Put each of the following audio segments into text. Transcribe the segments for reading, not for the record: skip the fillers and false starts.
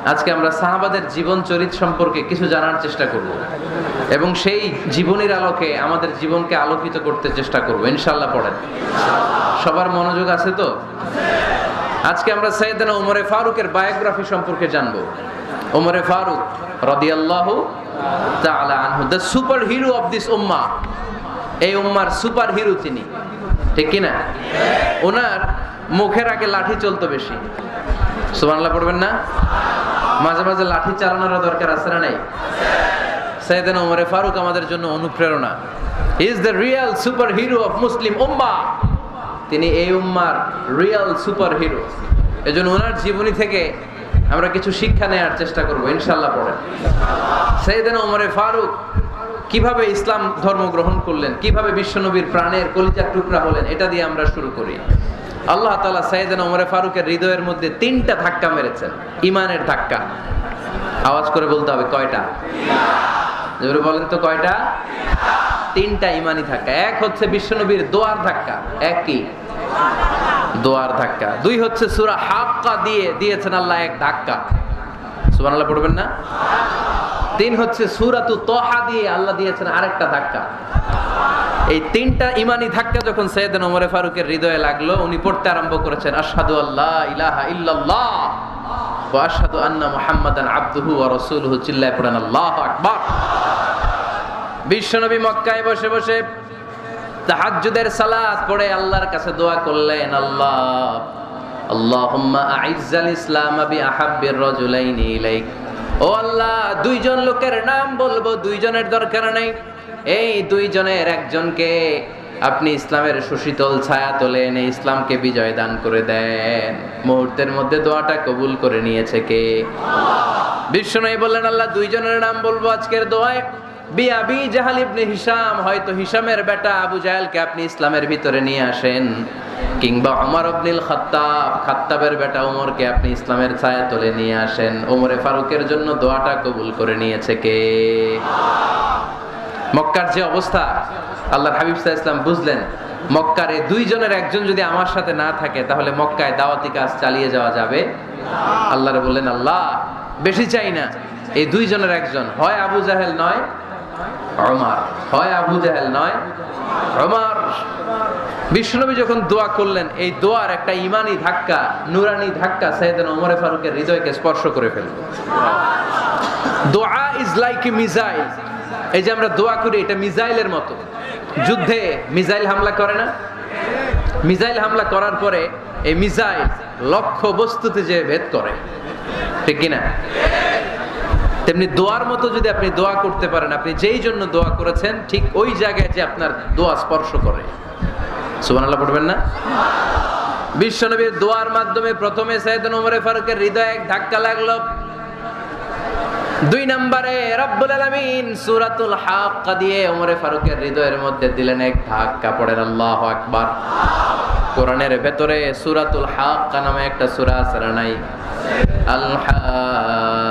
আজকে আমরা সাহাবাদের জীবন চরিত সম্পর্কে কিছু জানার চেষ্টা করব এবং সেই জীবনের আলোকে আমাদের জীবনকে আলোকিত করতে চেষ্টা করব ইনশাআল্লাহ। পড়েন, সবার মনোযোগ আছে তো? আজকে আমরা সাইয়েদনা ওমরে ফারুকের বায়োগ্রাফি সম্পর্কে জানব। ওমরে ফারুক রাদিয়াল্লাহু তাআলা আনহু, the super hero of this উম্মাহ। এই উম্মার সুপার হিরো তিনি, ঠিক কি না? ওনার মুখের আগে লাঠি চলতো বেশি। সুবহানাল্লাহ পড়বেন না? মাঝে মাঝে লাঠি চালানোর দরকার আছে না নাই? সাইয়েদনা ওমরে ফারুক আমাদের জন্য অনুপ্রেরণা। He is the real super hero of Muslim উম্মাহ। তিনি এই উম্মার রিয়েল সুপার হিরো। এজন্য ওনার জীবনী থেকে আমরা কিছু শিক্ষা নেওয়ার চেষ্টা করব ইনশাআল্লাহ। পড়েন, সাইয়েদনা ওমরে ফারুক কিভাবে ইসলাম ধর্ম গ্রহণ করলেন, কিভাবে বিশ্বনবীর প্রাণের কলিজার টুকরা হলেন, এটা দিয়ে আমরা শুরু করি। আল্লাহ তাআলা সাইয়েদনা ওমরে ফারুকের হৃদয়ের মধ্যে 3টা ধাক্কা মেরেছেন, ইমানের ধাক্কা। আওয়াজ করে বলতে হবে কয়টা? জোরে বলেন তো কয়টা? 3টা ইমানি ধাক্কা। এক হচ্ছে বিশ্বনবীর দোয়ার ধাক্কা, এক কি? দোয়ার ধাক্কা। 2 হচ্ছে সূরা হাক্কা দিয়ে দিয়েছেন আল্লাহ এক ধাক্কা, সুবহানাল্লাহ পড়বেন না? 3 হচ্ছে সূরাতু তাহা দিয়ে আল্লাহ দিয়েছেন আরেকটা ধাক্কা। এই 3টা ইমানি ধাক্কা যখন সাইয়েদনা ওমরে ফারুকের হৃদয়ে লাগলো, উনি পড়তে আরম্ভ করেছেন আশহাদু আল্লা ইলাহা ইল্লাল্লাহ ওয়া আশহাদু আন্না মুহাম্মাদান আবদুহু ওয়া রাসূলুহু। চিল্লায়ে পড়েন আল্লাহু আকবার। বিশ্বনবী মক্কায় বসে বসে তাহাজ্জুদের সালাত পড়ে আল্লাহর কাছে দোয়া করলেন, আল্লাহুম্মা আইজ্জাল ইসলাম বিআহাব্বির রাজুলাইনি ইলাইক। ও আল্লাহ, 2 জন লোকের নাম বলবো, 2 জনের দরকার নেই। এই 2 জনের একজনকে আপনি ইসলামের সুশীতল ছায়া তোলে এনে ইসলামকে বিজয় দান করে দেন। মুহূর্তের মধ্যে দোয়াটা কবুল করে নিয়েছে কে? বিশ্বনবী বললেন, আল্লাহ 2 জনের নাম বলবো আজকের দোয়ায়। আবি জাহাল ইবনে হিশাম, হয়তো হিশামের বেটা আবু জাহেলকে আপনি ইসলামের ভিতরে নিয়ে আসেন, কিংবা ওমর ইবনুল খাত্তাব, খাত্তাবের বেটা ওমরকে আপনি ইসলামের ছায়া তোলে নিয়ে আসেন। ওমরে ফারুকের জন্য দোয়াটা কবুল করে নিয়েছে কে? মক্কার যে অবস্থা, আল্লাহর হাবিব সাল্লাল্লাহু আলাইহি ওয়াসাল্লাম বুঝলেন মক্কার এই 2 জনের একজন যদি আমার সাথে না থাকে তাহলে মক্কায় দাওয়াতি কাজ চালিয়ে যাওয়া যাবে। আল্লাহরে বললেন, আল্লাহ বেশি চাই না, এই 2 জনের একজন, হয় আবু জাহেল নয় ওমর, হয় আবু জাহেল নয় ওমর। বিশ্বনবী যখন দোয়া করলেন, এই দোয়ার একটা ইমানি ধাক্কা, নুরানি ধাক্কা সাইয়েদনা ওমরে ফারুকের হৃদয়কে স্পর্শ করে ফেলল। দোয়া ইজ লাইক এ মিসাইল। এই যে আমরা দোয়া করি, এটা মিসাইলের মতো। যুদ্ধে মিসাইল হামলা করে না? মিসাইল হামলা করার পরে এই মিসাইল লক্ষ্য বস্তুতে যে ভেদ করে, ঠিক কিনা? তেমনি দোয়ার মতো যদি আপনি দোয়া করতে পারেন, আপনি যেই জন্য দোয়া করেছেন ঠিক ওই জায়গায় যে আপনার দোয়া স্পর্শ করে। সুবহানাল্লাহ পড়বেন না? বিশ্বনবীর দোয়ার মাধ্যমে প্রথমে সাইয়েদনা ওমরে ফারুকের হৃদয়ে এক ধাক্কা লাগলো। 2 নম্বরে রব্বুল আলামিন সূরাতুল হাক্কা দিয়ে ওমরে ফারুকের হৃদয়ের মধ্যে দিলেন এক ধাক্কা। পড়েন আল্লাহু আকবার। কোরআনের ভেতরে সূরাতুল হাক্কা নামে একটা সূরা আছে না নাই? আল হাক্কাতু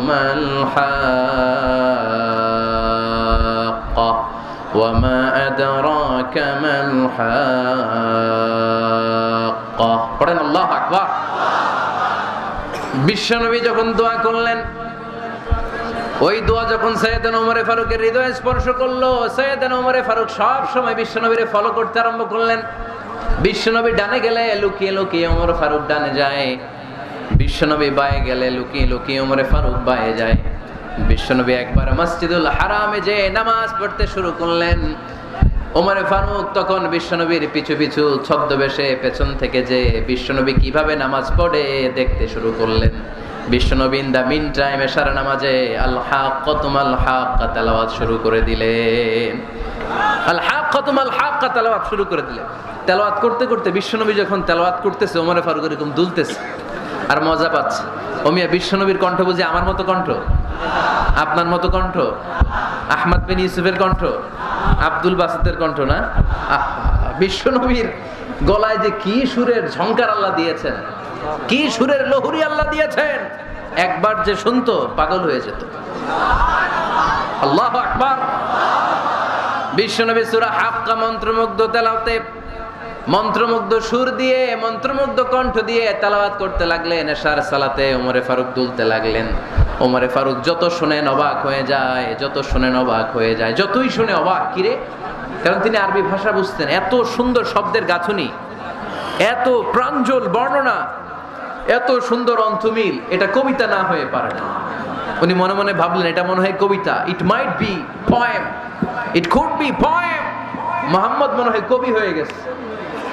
মাল হাক্কা ওয়া মা আদরাকা মাল হাক্কা। পড়েন আল্লাহু আকবার। বিশ্বনবী যখন দোয়া করলেন, ওই দোয়া যখন সাইয়েদনা ওমরে ফারুকের হৃদয়ে স্পর্শ করলো, সাইয়েদনা ওমরে ফারুক সব সময় বিশ্বনবীরে ফলো করতে আরম্ভ করলেন। বিশ্বনবী ডানে গেলে লুকিয়ে লুকিয়ে ওমর ফারুক ডানে যায়, বিশ্বনবী বায়ে গেলে লুকিয়ে লুকিয়ে ওমরে ফারুক বায়ে যায়। বিশ্বনবী একবার মসজিদুল হারামে যে নামাজ পড়তে শুরু করলেন, ওমরে ফারুক তখন বিশ্বনবীর পিছু পিছু ছদ্মবেশে পেছন থেকে যে বিশ্বনবী কিভাবে নামাজ পড়ে দেখতে শুরু করলেন। বিশ্বনবী ইন দা মিন টাইম এশার নামাজে আল হাক্কাতু মাল হাক্কা তেলাওয়াত শুরু করে দিলেন। আল হাক্কাতু মাল হাক্কা তেলাওয়াত শুরু করে দিলেন। তেলাওয়াত করতে করতে বিশ্বনবী যখন তেলাওয়াত করতেছে, ওমরে ফারুক এরকম দুলতেছে আর মজা পাচ্ছে। ও মিয়া, বিশ্বনবীর কণ্ঠ বুঝি আমার মতো কণ্ঠ, আপনার মতো কণ্ঠ, আহমদ বিন ইউসুফের কণ্ঠ, আব্দুল বাসিতের কণ্ঠ না? বিশ্বনবীর গলায় যে কি সুরের ঝংকার আল্লাহ দিয়েছেন, কি সুরের লহরী আল্লাহ দিয়েছেন, একবার যে শুনতো পাগল হয়ে যেত। আল্লাহু আকবার। বিশ্বনবী সূরা হাক্কা মন্ত্রমুগ্ধ তেলাওয়াতে মন্ত্রমুগ্ধ সুর দিয়ে মন্ত্রমুগ্ধ কণ্ঠ দিয়ে তেলাওয়াত করতে লাগলেন। এশার সালাতে ওমরে ফারুক দুলতে লাগলেন। ওমরে ফারুক যত শুনেন অবাক হয়ে যায়, যত শুনেন অবাক হয়ে যায়, যতই শুনে অবাক। কিরে, কারণ তিনি আরবি ভাষা বুঝতেন। এত সুন্দর শব্দের গাঁথুনি, এত প্রাঞ্জল বর্ণনা, এত সুন্দর অন্তমিল, এটা কবিতা না হয়ে পারে না। উনি মনে মনে ভাবলেন এটা মনে হয় কবিতা। It might be poem, it could be poem. Muhammad মনে হয় কবি হয়ে গেছে,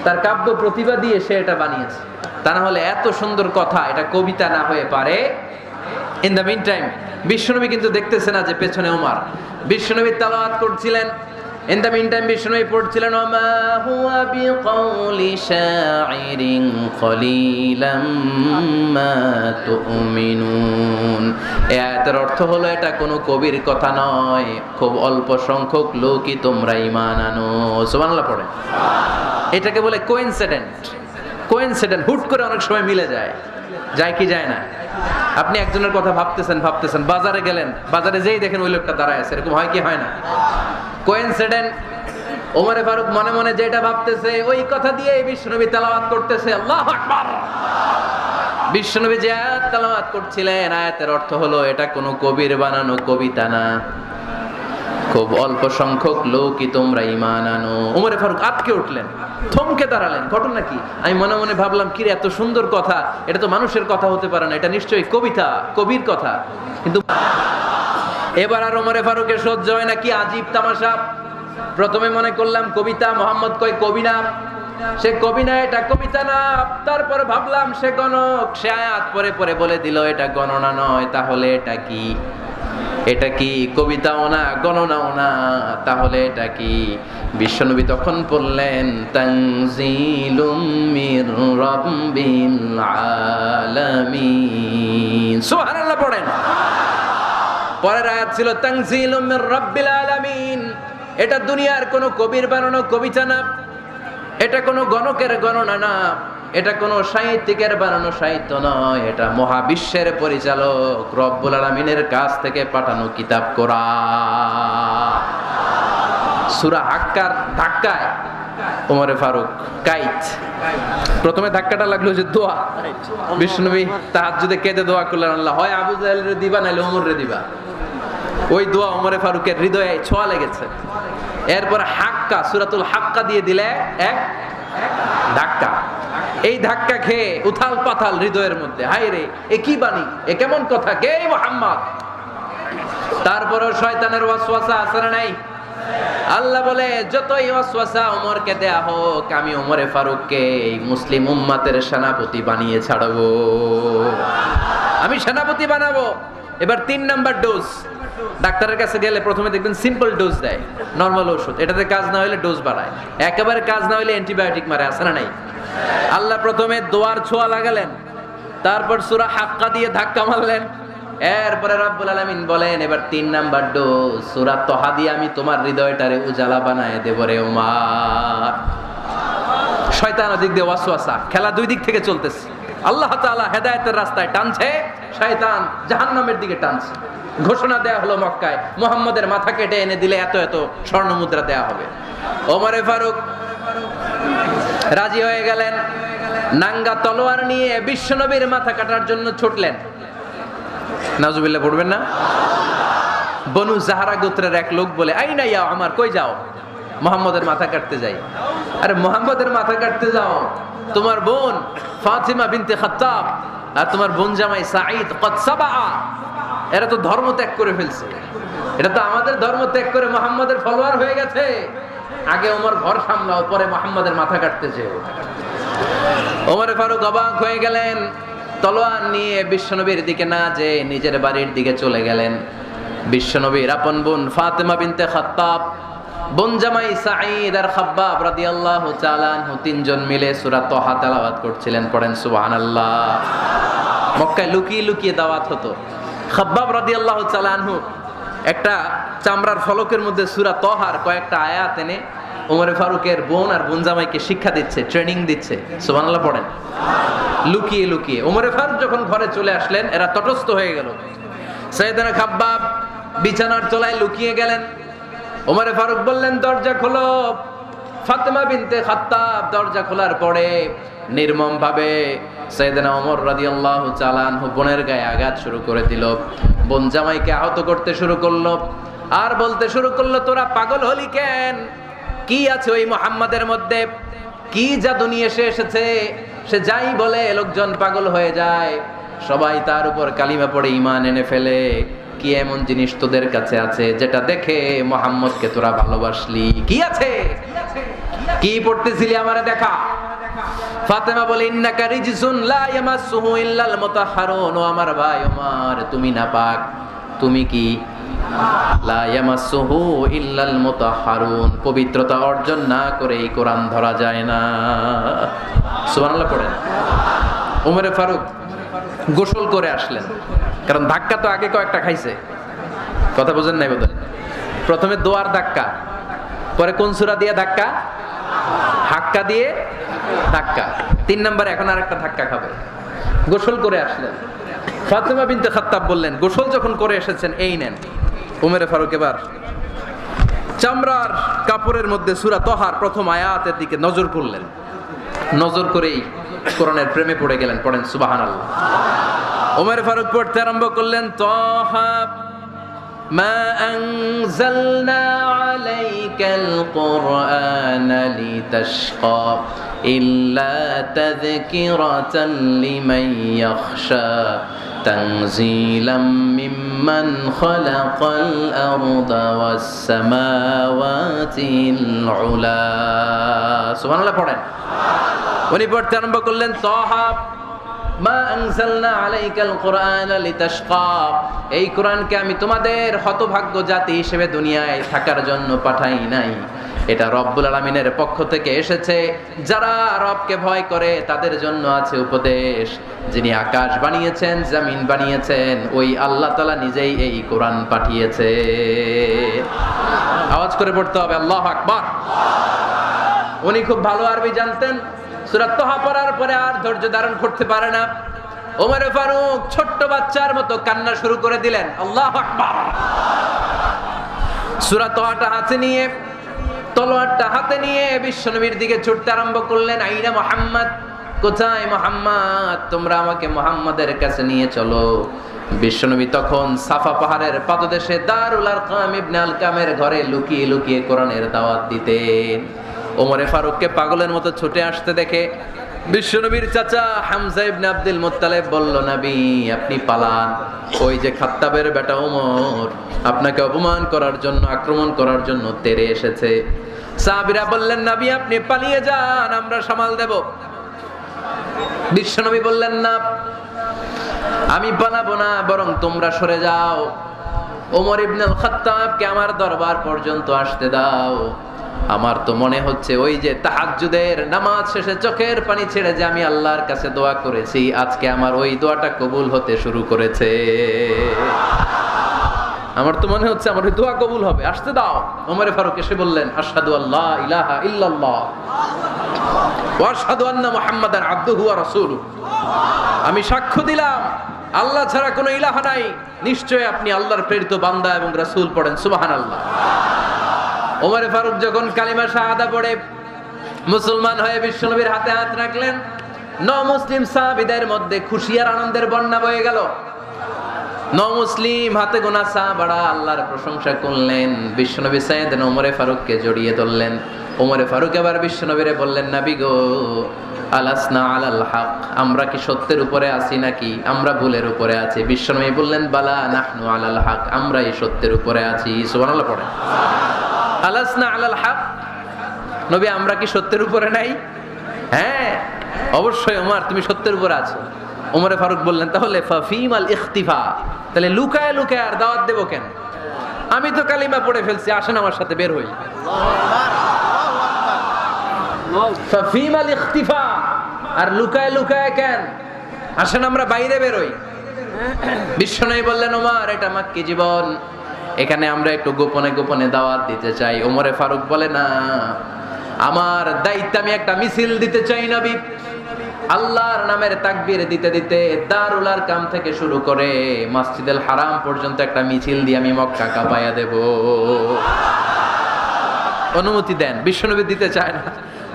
তার কাব্য প্রতিভা দিয়ে সে এটা বানিয়েছে। তা না হলে এত সুন্দর কথা এটা কবিতা না হয়ে পারে। ইন দ্য মিন টাইম বিশ্বনবী কিন্তু দেখতেছে না যে পেছনে ওমর। বিশ্বনবী তেলাওয়াত করছিলেন। ইন দ্য মিন টাইম বিশ্বনবী পড়ছিলেন ওমা হুয়া বিকাউলি শাইরিন কলিলাম মা তুমিনুন। এই আয়াতের অর্থ হলো এটা কোনো কবির কথা নয়, খুব অল্প সংখ্যক লোকই তোমরা ঈমান আনো। সুবহানাল্লাহ পড়েন। এটাকে বলে কোইন্সিডেন্ট। কোইন্সিডেন্ট হুট করে অনেক সময় মিলে যায়, যায় কি যায় না? আপনি একজনের কথা ভাবতেছেন, বাজারে গেলেন, বাজারে যেই দেখেন ওই লোকটা দাঁড়ায় আছে, এরকম হয় কি হয় না? কোইন্সিডেন্ট। ওমরে ফারুক মনে মনে যেটা ভাবতেছে ওই কথা দিয়ে বিশ্বনবী তেলাওয়াত করতেছে। আল্লাহু আকবার। বিশ্বনবী যে আয়াত তেলাওয়াত করছিলেন, আয়াতের অর্থ হলো এটা কোনো কবির বানানো কবিতা না, খুব অল্প সংখ্যক লোকই তোমরা ঈমান আনো। ওমরে ফারুক আটকে উঠলেন, থমকে দাঁড়ালেন। ঘটনা কি? আমি মনে মনে ভাবলাম কি রে, এত সুন্দর কথা, এটা তো মানুষের কথা হতে পারে না, এটা নিশ্চয়ই কবিতা, কবির কথা। কিন্তু এবার আর ওমরে ফারুকের সহ্য হয় না। কি আজীব তামাশা! প্রথমে মনে করলাম কবিতা, মোহাম্মদ কয় কবি না, সে কবি না, এটা কবিতা না। তারপর ভাবলাম সে গণক, সে আয়াত পরে পরে বলে দিল এটা গণনা নয়, তাহলে এটা কি? এটা কি কবিতাও না, গণনাও না, তাহলে এটা কি? বিশ্বনবী তখন বললেন তানজিলুম মির রাব্বিল আলামিন। সুবহানাল্লাহ পড়েন। পরের আয়াত ছিল তানজিলুম মির রাব্বিল আলামিন। এটা দুনিয়ার কোনো কবির বানানো কবিতা না, এটা কোনো গণকের গণনা না, এটা কোনো সাহিত্যিকের বানানো সাহিত্য নয়, এটা মহাবিশ্বের পরিচালক রব্বুল আলামিনের কাছ থেকে পাঠানো কিতাব কোরআন। সূরা হাক্কার ধাক্কায় ওমরে ফারুক কাইত। প্রথমে ধাক্কাটা লাগলো যে দোয়া। বিশ্বনবী তাহাজ্জুদে কেঁদে দোয়া করলেন, আল্লাহ হয় আবু জাহেলরে দিবা নাইলে ওমরে দিবা। ওই দোয়া ওমরে ফারুকের হৃদয়ে ছোঁয়া লেগেছে। এরপর হাক্কা, সূরাতুল হাক্কা দিয়ে দিলে এক ধাক্কা। এই ধাক্কা খেয়ে উথাল পাথাল হৃদয়ের মধ্যে, হায় রে এ কি বাণী, এ কেমন কথা, কে মুহাম্মদ? তারপরও শয়তানের ওয়াসওয়াসা আছে না নাই? আল্লাহ বলে যতই ওয়াসওয়াসা ওমরকে দেয়া হোক, আমি ওমরে ফারুককে এই মুসলিম উম্মাতের সেনাপতি বানিয়ে ছাড়বো, আমি সেনাপতি বানাবো। এবার 3 নাম্বার ডোজ। ডাক্তারের কাছে গেলে প্রথমে দেখবেন সিম্পল ডোজ দেয়, নরমাল ওষুধ। এটাতে কাজ না হলে ডোজ বাড়ায়, একেবারে কাজ না হলে অ্যান্টিবায়োটিক মারে, আছে না নাই? আল্লাহ প্রথমে দোয়ার ছোঁয়া লাগালেন, তারপর সূরা হাক্কা দিয়ে ধাক্কা মারলেন। এরপরে রব্বুল আলামিন বলেন এবার 3 নাম্বার ডোজ, সূরা তহা দিয়ে আমি তোমার হৃদয়টারে উজালা বানায় দেব রে ওমর। শয়তান ওদিক দিয়ে ওয়াসওয়াসা, খেলা 2 দিক থেকে চলতেছে। আল্লাহ তাআলা হেদায়েতের রাস্তায় টানছে, শয়তান জাহান্নামের দিকে টানছে। ঘোষণা দেয়া হলো মক্কায়, মুহাম্মদের মাথা কেটে এনে দিলে এত এত স্বর্ণ মুদ্রা দেয়া হবে। ওমরে ফারুক রাজি হয়ে গেলেন। নাঙ্গা তলোয়ার নিয়ে বিশ্বনবীর মাথা কাটার জন্য ছুটলেন। নাউজুবিল্লাহ পড়বেন না? বনু জাহরা গোত্রের এক লোক বলে, আইনা ইয়া আমার, কই যাও? মুহাম্মদের মাথা কাটতে যাই। আরে মুহাম্মদের মাথা কাটতে যাও? তোমার বোন ফাতিমা বিনতে খাত্তাব আর তোমার বোন জামাই সাঈদ কদ সাবা, এরা তো ধর্ম ত্যাগ করে ফেলছে। এটা তো আমাদের ধর্ম ত্যাগ করে মুহাম্মদের ফলোয়ার হয়ে গেছে। আগে ওমর ঘর সামলাও, পরে মুহাম্মদের মাথা কাটতে যেও। ওমর ফারুক অবাক হয়ে গেলেন। তলোয়ার নিয়ে বিশ্বনবীর দিকে না যে নিজের বাড়ির দিকে চলে গেলেন। বিশ্বনবীর আপন বোন ফাতিমা বিনতে খাত্তাব, বোন জামাই সাঈদ আর খাব্বাব রাদিয়াল্লাহু তাআলা আনহু 3 জন মিলে সূরা তহা তেলাওয়াত করছিলেন। পড়েন সুবহানাল্লাহ। মক্কায় লুকিয়ে লুকিয়ে দাওয়াত হতো। খাব্বাব রাদিয়াল্লাহু তাআলা আনহু একটা চামড়ার ফলকের মধ্যে সূরা তহার কয়েকটা আয়াত এনে ওমরে ফারুকের বোন আর বোন জামাইকে শিক্ষা দিচ্ছে, ট্রেনিং দিচ্ছে। সুবহানাল্লাহ পড়েন। লুকিয়ে লুকিয়ে ওমরে ফারুক যখন ঘরে চলে আসলেন, এরা তটস্থ হয়ে গেল। সাইয়েদনা খাব্বাব বিছানার তলায় লুকিয়ে গেলেন। ওমরে ফারুক বললেন, দরজা খোলো। ফাতেমা বিনতে খাত্তাব দরজা খোলার পরে নির্মম ভাবে সাইয়েদনা ওমর রাদিয়াল্লাহু তাআলা আনহু বোনের গায়ে আঘাত শুরু করে দিল। বোন জামাইকে আহত করতে শুরু করলো আর বলতে শুরু করলো, তোরা পাগল হলি কেন? কি আছে ওই মুহাম্মাদের মধ্যে? কি জাদু নিয়ে এসেছে? সে যাই বলে লোকজন পাগল হয়ে যায়, সবাই তার উপর কালিমা পড়ে ঈমান এনে ফেলে। কি এমন জিনিস তোদের কাছে আছে যেটা দেখে মুহাম্মদকে তোরা ভালোবাসলি? কি আছে? কি পড়তেছিলি আমারে দেখা। ফাতেমা বলে, ইন্নাকা রিজসুন লা ইয়ামাসসুহু ইল্লাল মুতাহহারুন। ও আমার ভাই ওমর, তুমি নাপাক। তুমি কি? লা ইয়ামাসসুহু ইল্লাল মুতাহহারুন, পবিত্রতা অর্জন না করে এই কোরআন ধরা যায় না। সুবহানাল্লাহ পড়েন। ওমরে ফারুক গোসল করে আসলেন, কারণ ধাক্কা তো আগে কয়েকটা খাইছে। কথা বুঝেন নাই বোধহয়? প্রথমে দোয়ার ধাক্কা, পরে কোন সূরা দিয়ে ধাক্কা? হাক্কা দিয়ে ধাক্কা। 3 নম্বরে এখন আরেকটা ধাক্কা খাবে। গোসল করে আসলেন। ফাতেমা বিনতে খাত্তাব বললেন, গোসল যখন করে এসেছেন এই নেন। ওমরে ফারুক এবার চামড়ার কাপড়ের মধ্যে সূরা তহার প্রথম আয়াতের দিকে নজর করলেন। নজর করেই কোরআনের প্রেমে পড়ে গেলেন। পড়েন সুবহানাল্লাহ। ওমর ফারুক পড়তে আরম্ভ করলেন, তহা মা আনজালনা আলাইকাল কুরআনা লিতাশকা ইল্লা তাযকিরাতান লিমান ইয়াখশা তানজিলাম মিম্মান খালাকাল আরদা ওয়াস সামাওয়াতিল উলা। সুবহানাল্লাহ পড়েন। উনি পড়তে আরম্ভ করলেন, তহা মা আনজালনা আলাইকাল কুরআনা লিতাশকা, এই কোরআনকে আমি তোমাদের হতভাগ্য জাতি হিসেবে দুনিয়ায় থাকার জন্য পাঠাই নাই। এটা রব্বুল আলামিনের পক্ষ থেকে এসেছে। যারা রবকে ভয় করে তাদের জন্য আছে উপদেশ। যিনি আকাশ বানিয়েছেন, জমিন বানিয়েছেন, ওই আল্লাহ তাআলা নিজেই এই কোরআন পাঠিয়েছে। আওয়াজ করে পড়তে হবে আল্লাহু আকবার। উনি খুব ভালো আরবি জানতেন। সূরা তহা পড়ার পরে আর ধৈর্য ধারণ করতে পারে না। ওমর ফারুক ছোট্ট বাচ্চার মতো কান্না শুরু করে দিলেন। আল্লাহু আকবার। সূরা তহাটা হাতে নিয়ে, তলোয়ারটা হাতে নিয়ে বিশ্বনবীর দিকে ছুটতে আরম্ভ করলেন। আইনা মুহাম্মদ, কোথায় মুহাম্মদ? তোমরা আমাকে মুহাম্মাদের কাছে নিয়ে চলো। বিশ্বনবী তখন সাফা পাহাড়ের পাদদেশে দারুল আরকাম ইবনে আলকামের ঘরে লুকিয়ে লুকিয়ে কোরআনের দাওয়াত দিতেন। ওমরে ফারুককে পাগলের মতো ছুটে আসতে দেখে বিশ্বনবীর চাচা হামজা ইবনে আব্দুল মুত্তালিব বলল, নবী আপনি পালান। ওই যে খাত্তাবের বেটা ওমর আপনাকে অপমান করার জন্য, আক্রমণ করার জন্য তেড়ে এসেছে। সাহাবীরা বললেন, নবী আপনি পালিয়ে যান, আমরা সামাল দেব। বিশ্বনবী বললেন, না আমি পালাবো না, বরং তোমরা সরে যাও। ওমর ইবনে আল খাত্তাবকে আমার দরবার পর্যন্ত আসতে দাও। আমার তো মনে হচ্ছে ওই যে তাহাজ্জুদের নামাজ শেষে চোখের পানি ছেড়ে যে আমি আল্লাহর কাছে দোয়া করেছি, আজকে আমার ওই দোয়াটা কবুল হতে শুরু করেছে। আমার তো মনে হচ্ছে আমার ওই দোয়া কবুল হবে, আসতে দাও। ওমর ফারুক এসে বললেন, আশহাদু আল্লা ইলাহা ইল্লাল্লাহ ওয়া আশহাদু আন্না মুহাম্মাদান আবদুহু ওয়া রাসূলুহু, আমি সাক্ষ্য দিলাম আল্লাহ ছাড়া কোনো ইলাহ নাই, নিশ্চয় আপনি আল্লাহর প্রেরিত বান্দা এবং রাসূল। পড়েন সুবহানাল্লাহ। ওমর ফারুক যখন কালিমা শাহাদা পড়ে মুসলমান হয়ে বিশ্বনবীর হাতে হাত রাখলেন, নমুসলিম সাহাবীদের মধ্যে খুশি আর আনন্দের বন্যা বয়ে গেল। নমুসলিম হাতে গোনা সাহাবারা আল্লাহর প্রশংসা করলেন। বিশ্বনবী সাইয়েদনা ওমর ফারুককে জড়িয়ে ধরলেন। ওমর ফারুক এবার বিশ্বনবীরে বললেন, নবী গো, আলাসনা আলাল হক, আমরা কি সত্যের উপরে আছি নাকি আমরা ভুলের উপরে আছি? বিশ্বনবী বললেন, বালা নাহনু আলাল হক, আমরাই সত্যের উপরে আছি। সুবহানাল্লাহ পড়েন। আলাসনা আলাল হক, নবী আমরা কি সত্যের উপরে নাই? হ্যাঁ অবশ্যই ওমর, তুমি সত্যের উপরে আছো। ওমরে ফারুক বললেন, তাহলে ফাফিমাল ইখতিফা, তাহলে লুকায় লুকায় আর দাওয়াত দেব কেন? আমি তো কালিমা পড়ে ফেলছি, আসেন আমার সাথে বের হই। ফাফিমাল ইখতিফা, আর লুকায় লুকায় কেন? আসেন আমরা বাইরে বের হই। বিশ্বনবী বললেন, ওমর এটা মাক্কি জীবন, এখানে আমরা একটু গোপনে গোপনে দাওয়াত দিতে চাই। ওমরে ফারুক বলে, না, আমার দায়িত্ব, আমি একটা মিছিল দিতে চাই নবী। আল্লাহর নামের তাকবীর দিতে দিতে দারুল আরকাম থেকে শুরু করে মসজিদুল হারাম পর্যন্ত একটা মিছিল দিয়ে আমি মক্কা কাঁপায়া দেব। অনুমতি দেন, বিশ্বনবী দিতে চায় না।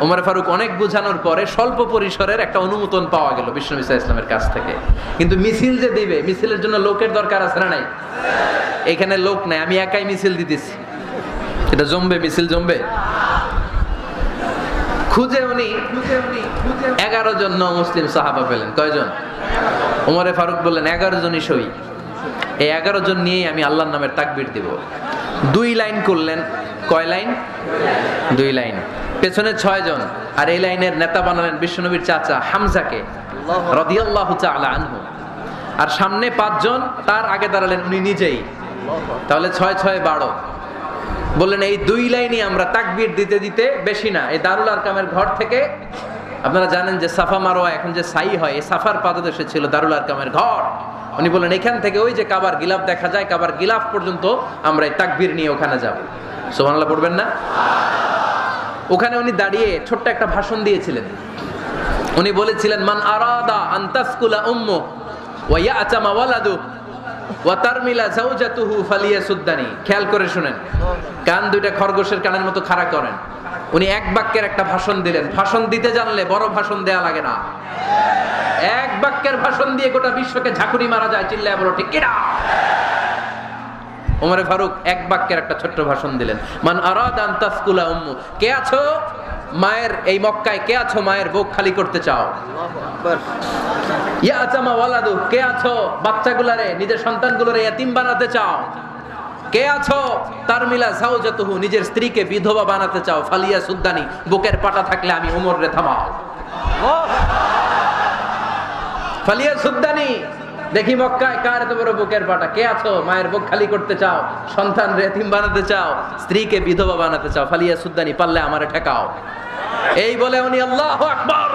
ওমর ফারুক অনেক বোঝানোর পরে স্বল্প পরিসরের একটা অনুমোদন পাওয়া গেল বিশ্বনবী সাল্লাল্লাহু আলাইহি ওয়াসাল্লামের কাছ থেকে। কিন্তু মিছিল যে দিবে, মিছিলের জন্য লোকের দরকার আছে না নাই? এখানে লোক নাই, আমি একাই মিছিল দিতেছি, এটা জমবে? মিছিল জমবে? খুঁজে উনি 11 জন মুসলিম সাহাবা পেলেন। কয়জন? ওমরে ফারুক বললেন 11 জনই সই। এই 11 জন নিয়েই আমি আল্লাহর নামের তাকবীর দিব। 2 লাইন করলেন। কয় লাইন? 2 লাইন। পেছনে 6 জন, আর এই লাইনের নেতা বানালেন বিশ্বনবীর চাচা হামজাকে রাদিয়াল্লাহু তাআলা আনহু। আর সামনে 5 জন, তার আগে দাঁড়ালেন উনি নিজেই। তাহলে 6 6 12। বললেন এই 2 লাইনই আমরা তাকবীর দিতে দিতে, বেশি না, এই দারুল আরকামের ঘর থেকে, আপনারা জানেন যে সাফা মারোয়া এখন যে সাই হয়, এই সাফার পাদদেশে ছিল দারুল আরকামের ঘর। উনি বললেন এখান থেকে ওই যে কাবার গিলাফ দেখা যায়, কাবার গিলাফ পর্যন্ত আমরা এই তাকবীর নিয়ে ওখানে যাব। সুবহানাল্লাহ পড়বেন না? ওখানে উনি দাঁড়িয়ে ছোট্ট একটা ভাষণ দিয়েছিলেন। উনি বলেছিলেন মান আরাদা আন তাসকুলা উম্মু ওয়া ইয়াতামা ওয়ালাদু ওয়া তারমিলা যাওজাতুহু ফালিয়াসুদ্দানি। খেয়াল করে শুনেন, কান দুইটা খরগোশের কানের মতো খাড়া করেন। উনি এক বাক্যের একটা ভাষণ দিলেন। ভাষণ দিতে জানলে বড় ভাষণ দেয়া লাগে না। এক বাক্যের ভাষণ দিয়ে গোটা বিশ্বকে ঝাঁকুনি মারা যায়। চিল্লায় বলো ঠিক কিনা? ওমরে ফারুক এক বাক্যের একটা ছোট্ট ভাষণ দিলেন। মান আরাদা আন তাসকুলা উম্মু, কে আছো মায়ের এই মক্কায়, কে আছো মায়ের বুক খালি করতে চাও? ইয়াতামা ওয়ালাদু, কে আছো বাচ্চাগুলারে, নিজের সন্তানগুলোরে ইয়াতিম বানাতে চাও? কে আছো তারমিলা যাওজাতুহু, নিজের স্ত্রীকে বিধবা বানাতে চাও? ফালিয়া সুদ্দানি, বুকের পাটা থাকলে আমি ওমর রে থামাও। ফালিয়া সুদ্দানি, দেখি মক্কায় কার এত বড় বুকের পাটা। কে আছো মায়ের বুক খালি করতে চাও, সন্তান রে এতিম বানাতে চাও, স্ত্রীকে বিধবা বানাতে চাও? ফালিয়া সুদ্দানি, পারলে আমারে ঠেকাও। এই বলে উনি আল্লাহু আকবার,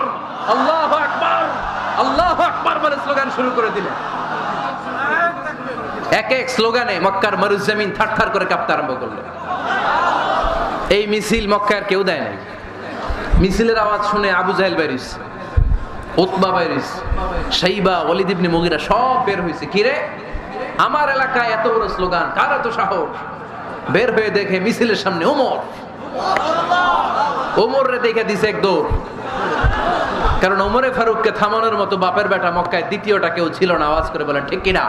আল্লাহু আকবার, আল্লাহু আকবার বলে স্লোগান শুরু করে দিলেন। এক এক স্লোগানে মক্কার মরুজমিন থারথার করে কাঁপতে আরম্ভ করলো। এই মিছিল মক্কার কেউ দেয় নাই। মিছিলের আওয়াজ শুনে আবু জাহেল বাইরিস, উতবা বাইরিস, শাইবা, ওয়ালিদ ইবনে মুগিরা সব বের হয়েছে। কিরে, আমার এলাকায় এত বড় স্লোগান, কার এত সাহস? বের হয়ে দেখে মিছিলের সামনে ওমর। ওমর রে দেখে দিছে এক দৌড়। কারণ ওমরে ফারুককে থামানোর মতো বাপের বেটা মক্কায় দ্বিতীয়টা কেউ ছিল না। আওয়াজ করে বলেন ঠিক কিনা?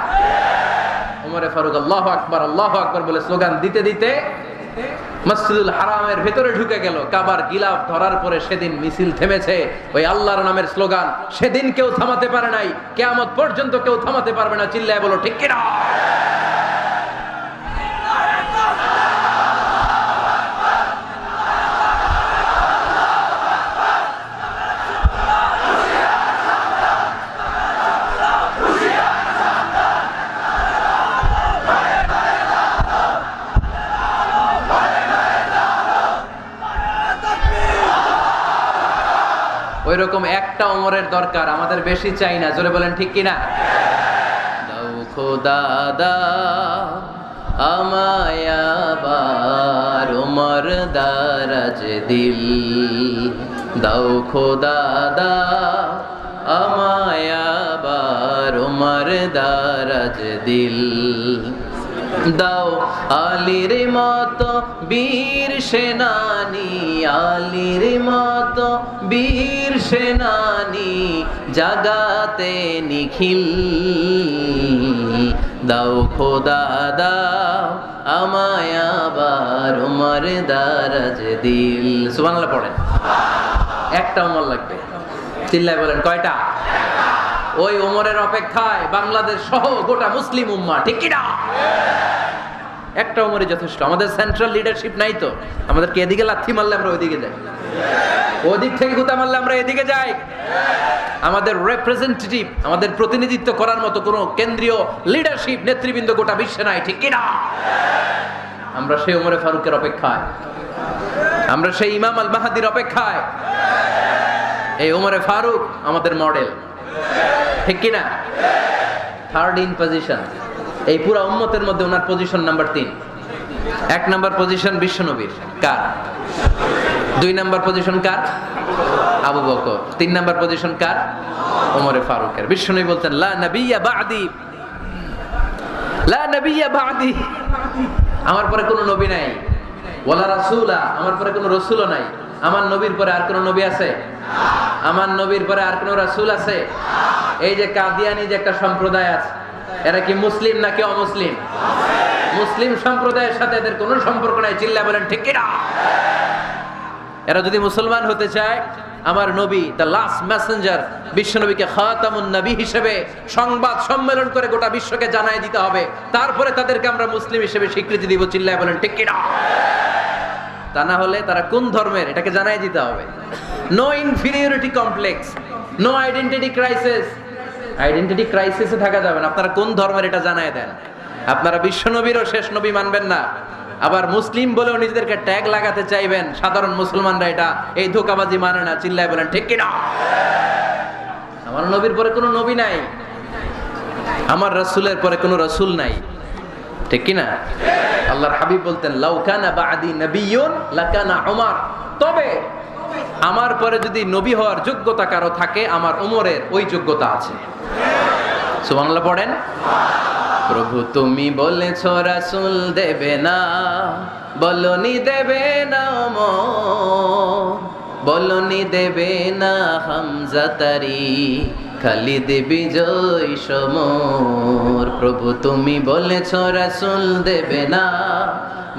ওমরে ফারুক আল্লাহু আকবার, আল্লাহু আকবার বলে স্লোগান দিতে দিতে মসজিদুল হারামের ভেতরে ঢুকে গেল। কাবার গিলাফ ধরার পরে সেদিন মিছিল থেমেছে। ওই আল্লাহর নামের স্লোগান সেদিন কেউ থামাতে পারে নাই, কিয়ামত পর্যন্ত কেউ থামাতে পারবে না। চিল্লায় বলো ঠিক কিনা? ওই রকম একটা ওমরের দরকার, আমাদের বেশি চাই না। জোরে বলেন ঠিক কিনা? দাও খোদা দাও আমায় আবার ওমর দারাজ দিল, দাও খোদা দাও আমায় আবার ওমর দারাজ দিল, দাও আলীর মতো বীর সেনানি, আলীর মতো বীর সেনানি জাগাতে নিখিল, দাও খোদা দাও আমায় আবার ওমর দারাজ দিল। সুবহানাল্লাহ পড়েন। একটা ওমর লাগবে। চিল্লায় বলেন কয়টা? ওই ওমরের অপেক্ষায় বাংলাদেশ সহ গোটা মুসলিম উম্মাহ, ঠিক কি না? একটা ওমরই যথেষ্ট। আমাদের সেন্ট্রাল লিডারশিপ নাই তো, আমাদেরকে এদিকে লাথি মারলে আমরা ওইদিকে যাই, ওদিক থেকে গুতা মারলে আমরা এদিকে যাই। আমাদের রিপ্রেজেন্টেটিভ, আমাদের প্রতিনিধিত্ব করার মতো কোনো কেন্দ্রীয় লিডারশিপ নেতৃবৃন্দ গোটা বিশ্বে নাই, ঠিক কি না? আমরা সেই ওমরে ফারুকের অপেক্ষায়, আমরা সেই ইমাম আল মাহাদির অপেক্ষায়। এই ওমরে ফারুক আমাদের মডেল, ঠিক কি না? থার্ড ইন পজিশন এই পুরা উম্মতের মধ্যে ওনার পজিশন নাম্বার 3। 1 নাম্বার পজিশন বিশ্বনবীর, কার? 2 নাম্বার পজিশন কার? আবু বকর। 3 নাম্বার পজিশন কার? ওমরে ফারুকের। বিশ্বনবী বলতেন লা নবিয়্যা বা'দি, লা নবিয়্যা বা'দি, আমার পরে কোনো নবী নাই। ওয়ালা রাসূলা, আমার পরে কোনো রাসূলও নাই। আমার নবীর পরে আর কোনো নবী আছে? আমার নবীর পরে আর কোনো রাসূল আছে? এই যে কাদিয়ানি যে একটা সম্প্রদায় আছে, এরা কি মুসলিম নাকি অমুসলিম? মুসলিম সম্প্রদায়ের সাথে এদের কোনো সম্পর্ক নাই। চিল্লা বলেন ঠিক কিনা? এরা যদি মুসলমান হতে চায়, আমার নবী দ্য লাস্ট মেসেঞ্জার বিশ্ব নবীকে খাতামুন নবী হিসেবে সংবাদ সম্মেলন করে গোটা বিশ্বকে জানাই দিতে হবে, তারপরে তাদেরকে আমরা মুসলিম হিসেবে স্বীকৃতি দিব। চিল্লায় বলেন ঠিক কিনা? তা না হলে তারা কোন ধর্মের এটাকে জানাই দিতে হবে। No inferiority complex, no identity crisis. Identity ক্রাইসিসে থাকা যাবে না। আপনারা কোন ধর্মের এটা জানাই দেন। আপনারা বিশ্ব নবীরও শেষ নবী মানবেন না, আবার মুসলিম বলেও নিজেদেরকে ট্যাগ লাগাতে চাইবেন। সাধারণ মুসলমানরা এটা এই ধোঁকাবাজি মানে না। চিল্লায় বলেন ঠিক কিনা? আমার নবীর পরে কোনো নবী নাই, আমার রাসূলের পরে কোনো রাসূল নাই, ঠিক কিনা? আল্লাহর হাবিব বলতেন লাউ কানা বা'দি নাবিয়্যুন লাকানা উমর, তবে আমার পরে যদি নবী হওয়ার যোগ্যতা কারো থাকে, আমার ওমরের ওই যোগ্যতা আছে। সুবহানাল্লাহ পড়েন। প্রভু তুমি বলেছ রাসূল দেবে না, বলনি দেবে না ওমর, বলনি দেবে না হামজা তারি, খালিদ বিজয় সমর। প্রভু তুমি বলেছ রাসূল দেবে না,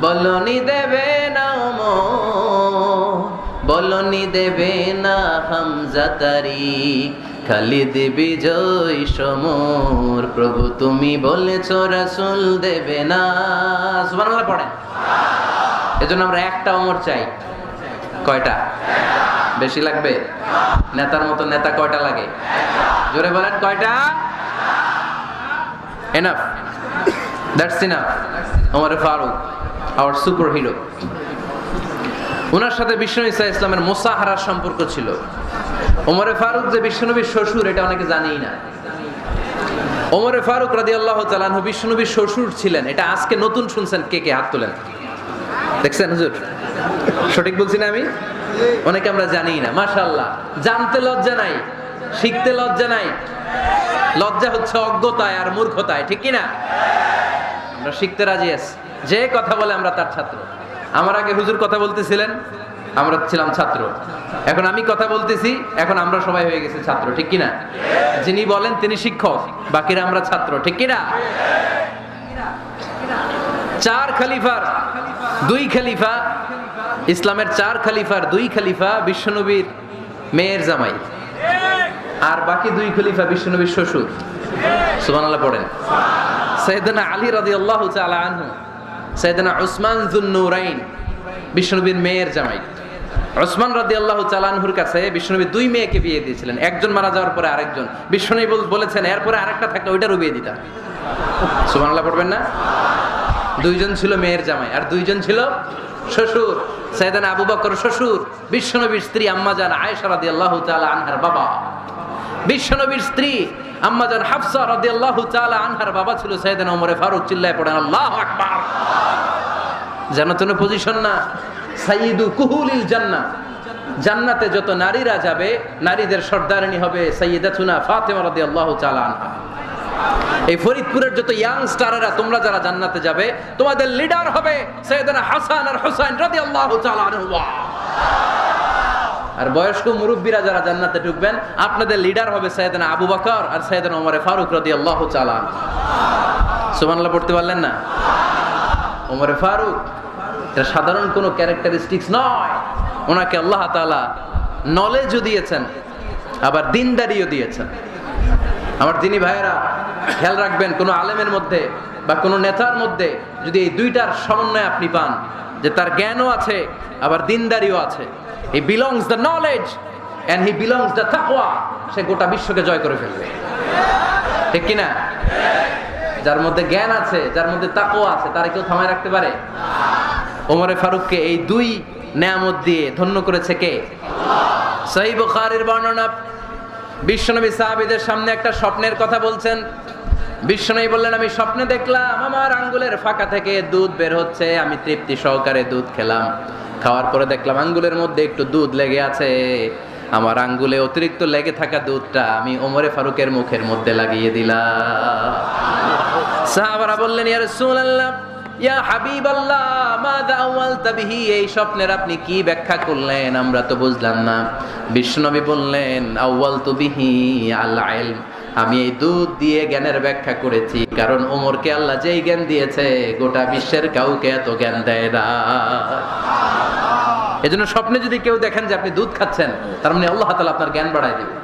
বলনি দেবে না ওমর, বলনি দেবে না হামজা তারি, খালিদ বিজয় সমর। প্রভু তুমি বলেছ রাসূল দেবে না। সুবহানাল্লাহ পড়েন। এজন্য আমরা একটা ওমর চাই। কয়টা? বেশি লাগবে? নেতার মতো নেতা কয়টা লাগে? জোরে বলেন কয়টা? Enough, that's enough. Omar Farooq, our super hero. ওনার সাথে বিশ্বনবী সাল্লাল্লাহু আলাইহি ওয়াসাল্লামের মুসাহারার সম্পর্ক ছিল। ওমর ফারুক যে বিশ্বনবীর শ্বশুর, এটা অনেকে জানেই না। ওমর ফারুক রাদিয়াল্লাহু তাআলা আনহু বিশ্বনবীর শ্বশুর ছিলেন। এটা আজকে নতুন শুনছেন। কে কে হাত তোলেন? দেখছেন হুজুর? সঠিক বলছি না আমি? অনেকে আমরা জানি না। মাশাআল্লাহ, জানতে লজ্জা নাই, শিখতে লজ্জা নাই। লজ্জা হচ্ছে অজ্ঞতায় আর মূর্খতায়, ঠিক কি না? আমরা শিখতে রাজি আছি। যে কথা বলে আমরা তার ছাত্র। আমার আগে হুজুর কথা বলতেছিলেন, আমরা ছিলাম ছাত্র। এখন আমি কথা বলতেছি, এখন আমরা সবাই হয়ে গেছে ছাত্র, ঠিক কি না? যিনি বলেন তিনি শিক্ষক, বাকিরা আমরা ছাত্র, ঠিক কি না? চার খলিফার দুই খলিফা, ইসলামের চার খলিফার দুই খলিফা বিশ্বনবীর মেয়ের জামাই, আর বাকি দুই খলিফা বিশ্বনবীর শ্বশুর। সুবহানাল্লাহ পড়েন। সাইয়েদনা আলী রাদিয়াল্লাহু তাআলা আনহু, সাইয়েদনা উসমান যুন-নূরাইন বিশ্বনবীর মেয়ের জামাই। উসমান রাদিয়াল্লাহু তাআলা আনহুর কাছে বিশ্বনবী দুই মেয়েকে বিয়ে দিয়েছিলেন। একজন মারা যাওয়ার পরে আরেকজন। বিশ্বনবী বলেছেন এরপরে আরেকটা থাকলে ওইটারও বিয়ে দিতাম। সুবহানাল্লাহ পড়বেন না? দুইজন ছিল মেয়ের জামাই আর দুইজন ছিল শ্বশুর। সাইয়েদনা আবু বকর শ্বশুর, বিশ্বনবীর স্ত্রী আম্মাজান আয়েশা রাদিয়াল্লাহু তাআলা আনহার বাবা। বিশ্বনবীর স্ত্রী আম্মাজান হাফসা রাদিয়াল্লাহু তাআলা আনহার বাবা ছিল সাইয়েদনা ওমর ফারুক। চিল্লায় পড়েন আল্লাহু আকবার। জান্নাতের পজিশন না? সাইয়্যিদু কুহুলিল জান্নাহ। জান্নাতে যত নারীরা যাবে, নারীদের সর্দারিনী হবে সাইয়্যিদাতুনা ফাতেমা রাদিয়াল্লাহু তাআলা আনহা। এই ফরিদপুরের যত ইয়াং স্টারেরা তোমরা যারা জান্নাতে যাবে, তোমাদের লিডার হবে সাইয়েদনা হাসান আর হুসাইন রাদিয়াল্লাহু তাআলা আনহুমা। আর বয়স্ক মুরব্বীরা যারা জান্নাতে ঢুকবেন, আপনাদের লিডার হবে সাইয়েদনা আবু বকর আর সাইয়েদনা ওমর ফারুক রাদিয়াল্লাহু তাআলা আনহু। সুবহানাল্লাহ পড়তে পারলেন না? ওমর ফারুক এটা সাধারণ কোনো ক্যারেক্টারিস্টিক্স নয়। ওনাকে আল্লাহ তাআলা নলেজও দিয়েছেন, আবার দিনদারিও দিয়েছেন। আমার দিনী ভাইয়েরা খেয়াল রাখবেন, কোনো আলেমের মধ্যে বা কোনো নেতার মধ্যে যদি এই দুইটার সমন্বয় আপনি পান, যে তার জ্ঞানও আছে আবার দিনদারিও আছে, he belongs the knowledge and he belongs the তাকওয়া, সে গোটা বিশ্বকে জয় করে ফেলবে, ঠিক কি না? যার মধ্যে জ্ঞান আছে, যার মধ্যে তাকওয়া আছে, তারে কেউ থামায় রাখতে পারে? ওমর ফারুককে এই দুই নেয়ামত দিয়ে ধন্য করেছে কে? সহিহ বুখারীর বর্ণনা। বিশ্বনবী সাহাবীদের সামনে একটা স্বপ্নের কথা বলছেন। বিশ্বনবী বললেন, আমি স্বপ্নে দেখলাম আমার আঙ্গুলের ফাঁকা থেকে দুধ বের হচ্ছে, আমি তৃপ্তি সহকারে দুধ খেলাম। খাওয়ার পরে দেখলাম আঙ্গুলের মধ্যে একটু দুধ লেগে আছে। আমার আঙ্গুলে অতিরিক্ত লেগে থাকা দুধটা আমি ওমরে ফারুকের মুখের মধ্যে লাগিয়ে দিলাম। সাহাবারা বললেন, ইয়া রাসূলুল্লাহ, ইয়া হাবিবাল্লাহ মাযা আওয়ালতা বিহি, এই স্বপ্নের আপনি কি ব্যাখ্যা করলেন, আমরা তো বুঝলাম না। বিশ্বনবী বললেন আওয়ালতু বিহি আল ইলম, আমি এই দুধ দিয়ে জ্ঞানের ব্যাখ্যা করেছি, কারণ ওমরকে আল্লাহ যেই জ্ঞান দিয়েছে গোটা বিশ্বের কাউকে এত জ্ঞান দেয় না। এজন্য স্বপ্নে যদি কেউ দেখেন যে আপনি দুধ খাচ্ছেন, তার মানে আল্লাহ তাআলা আপনার জ্ঞান বাড়ায় দিবে।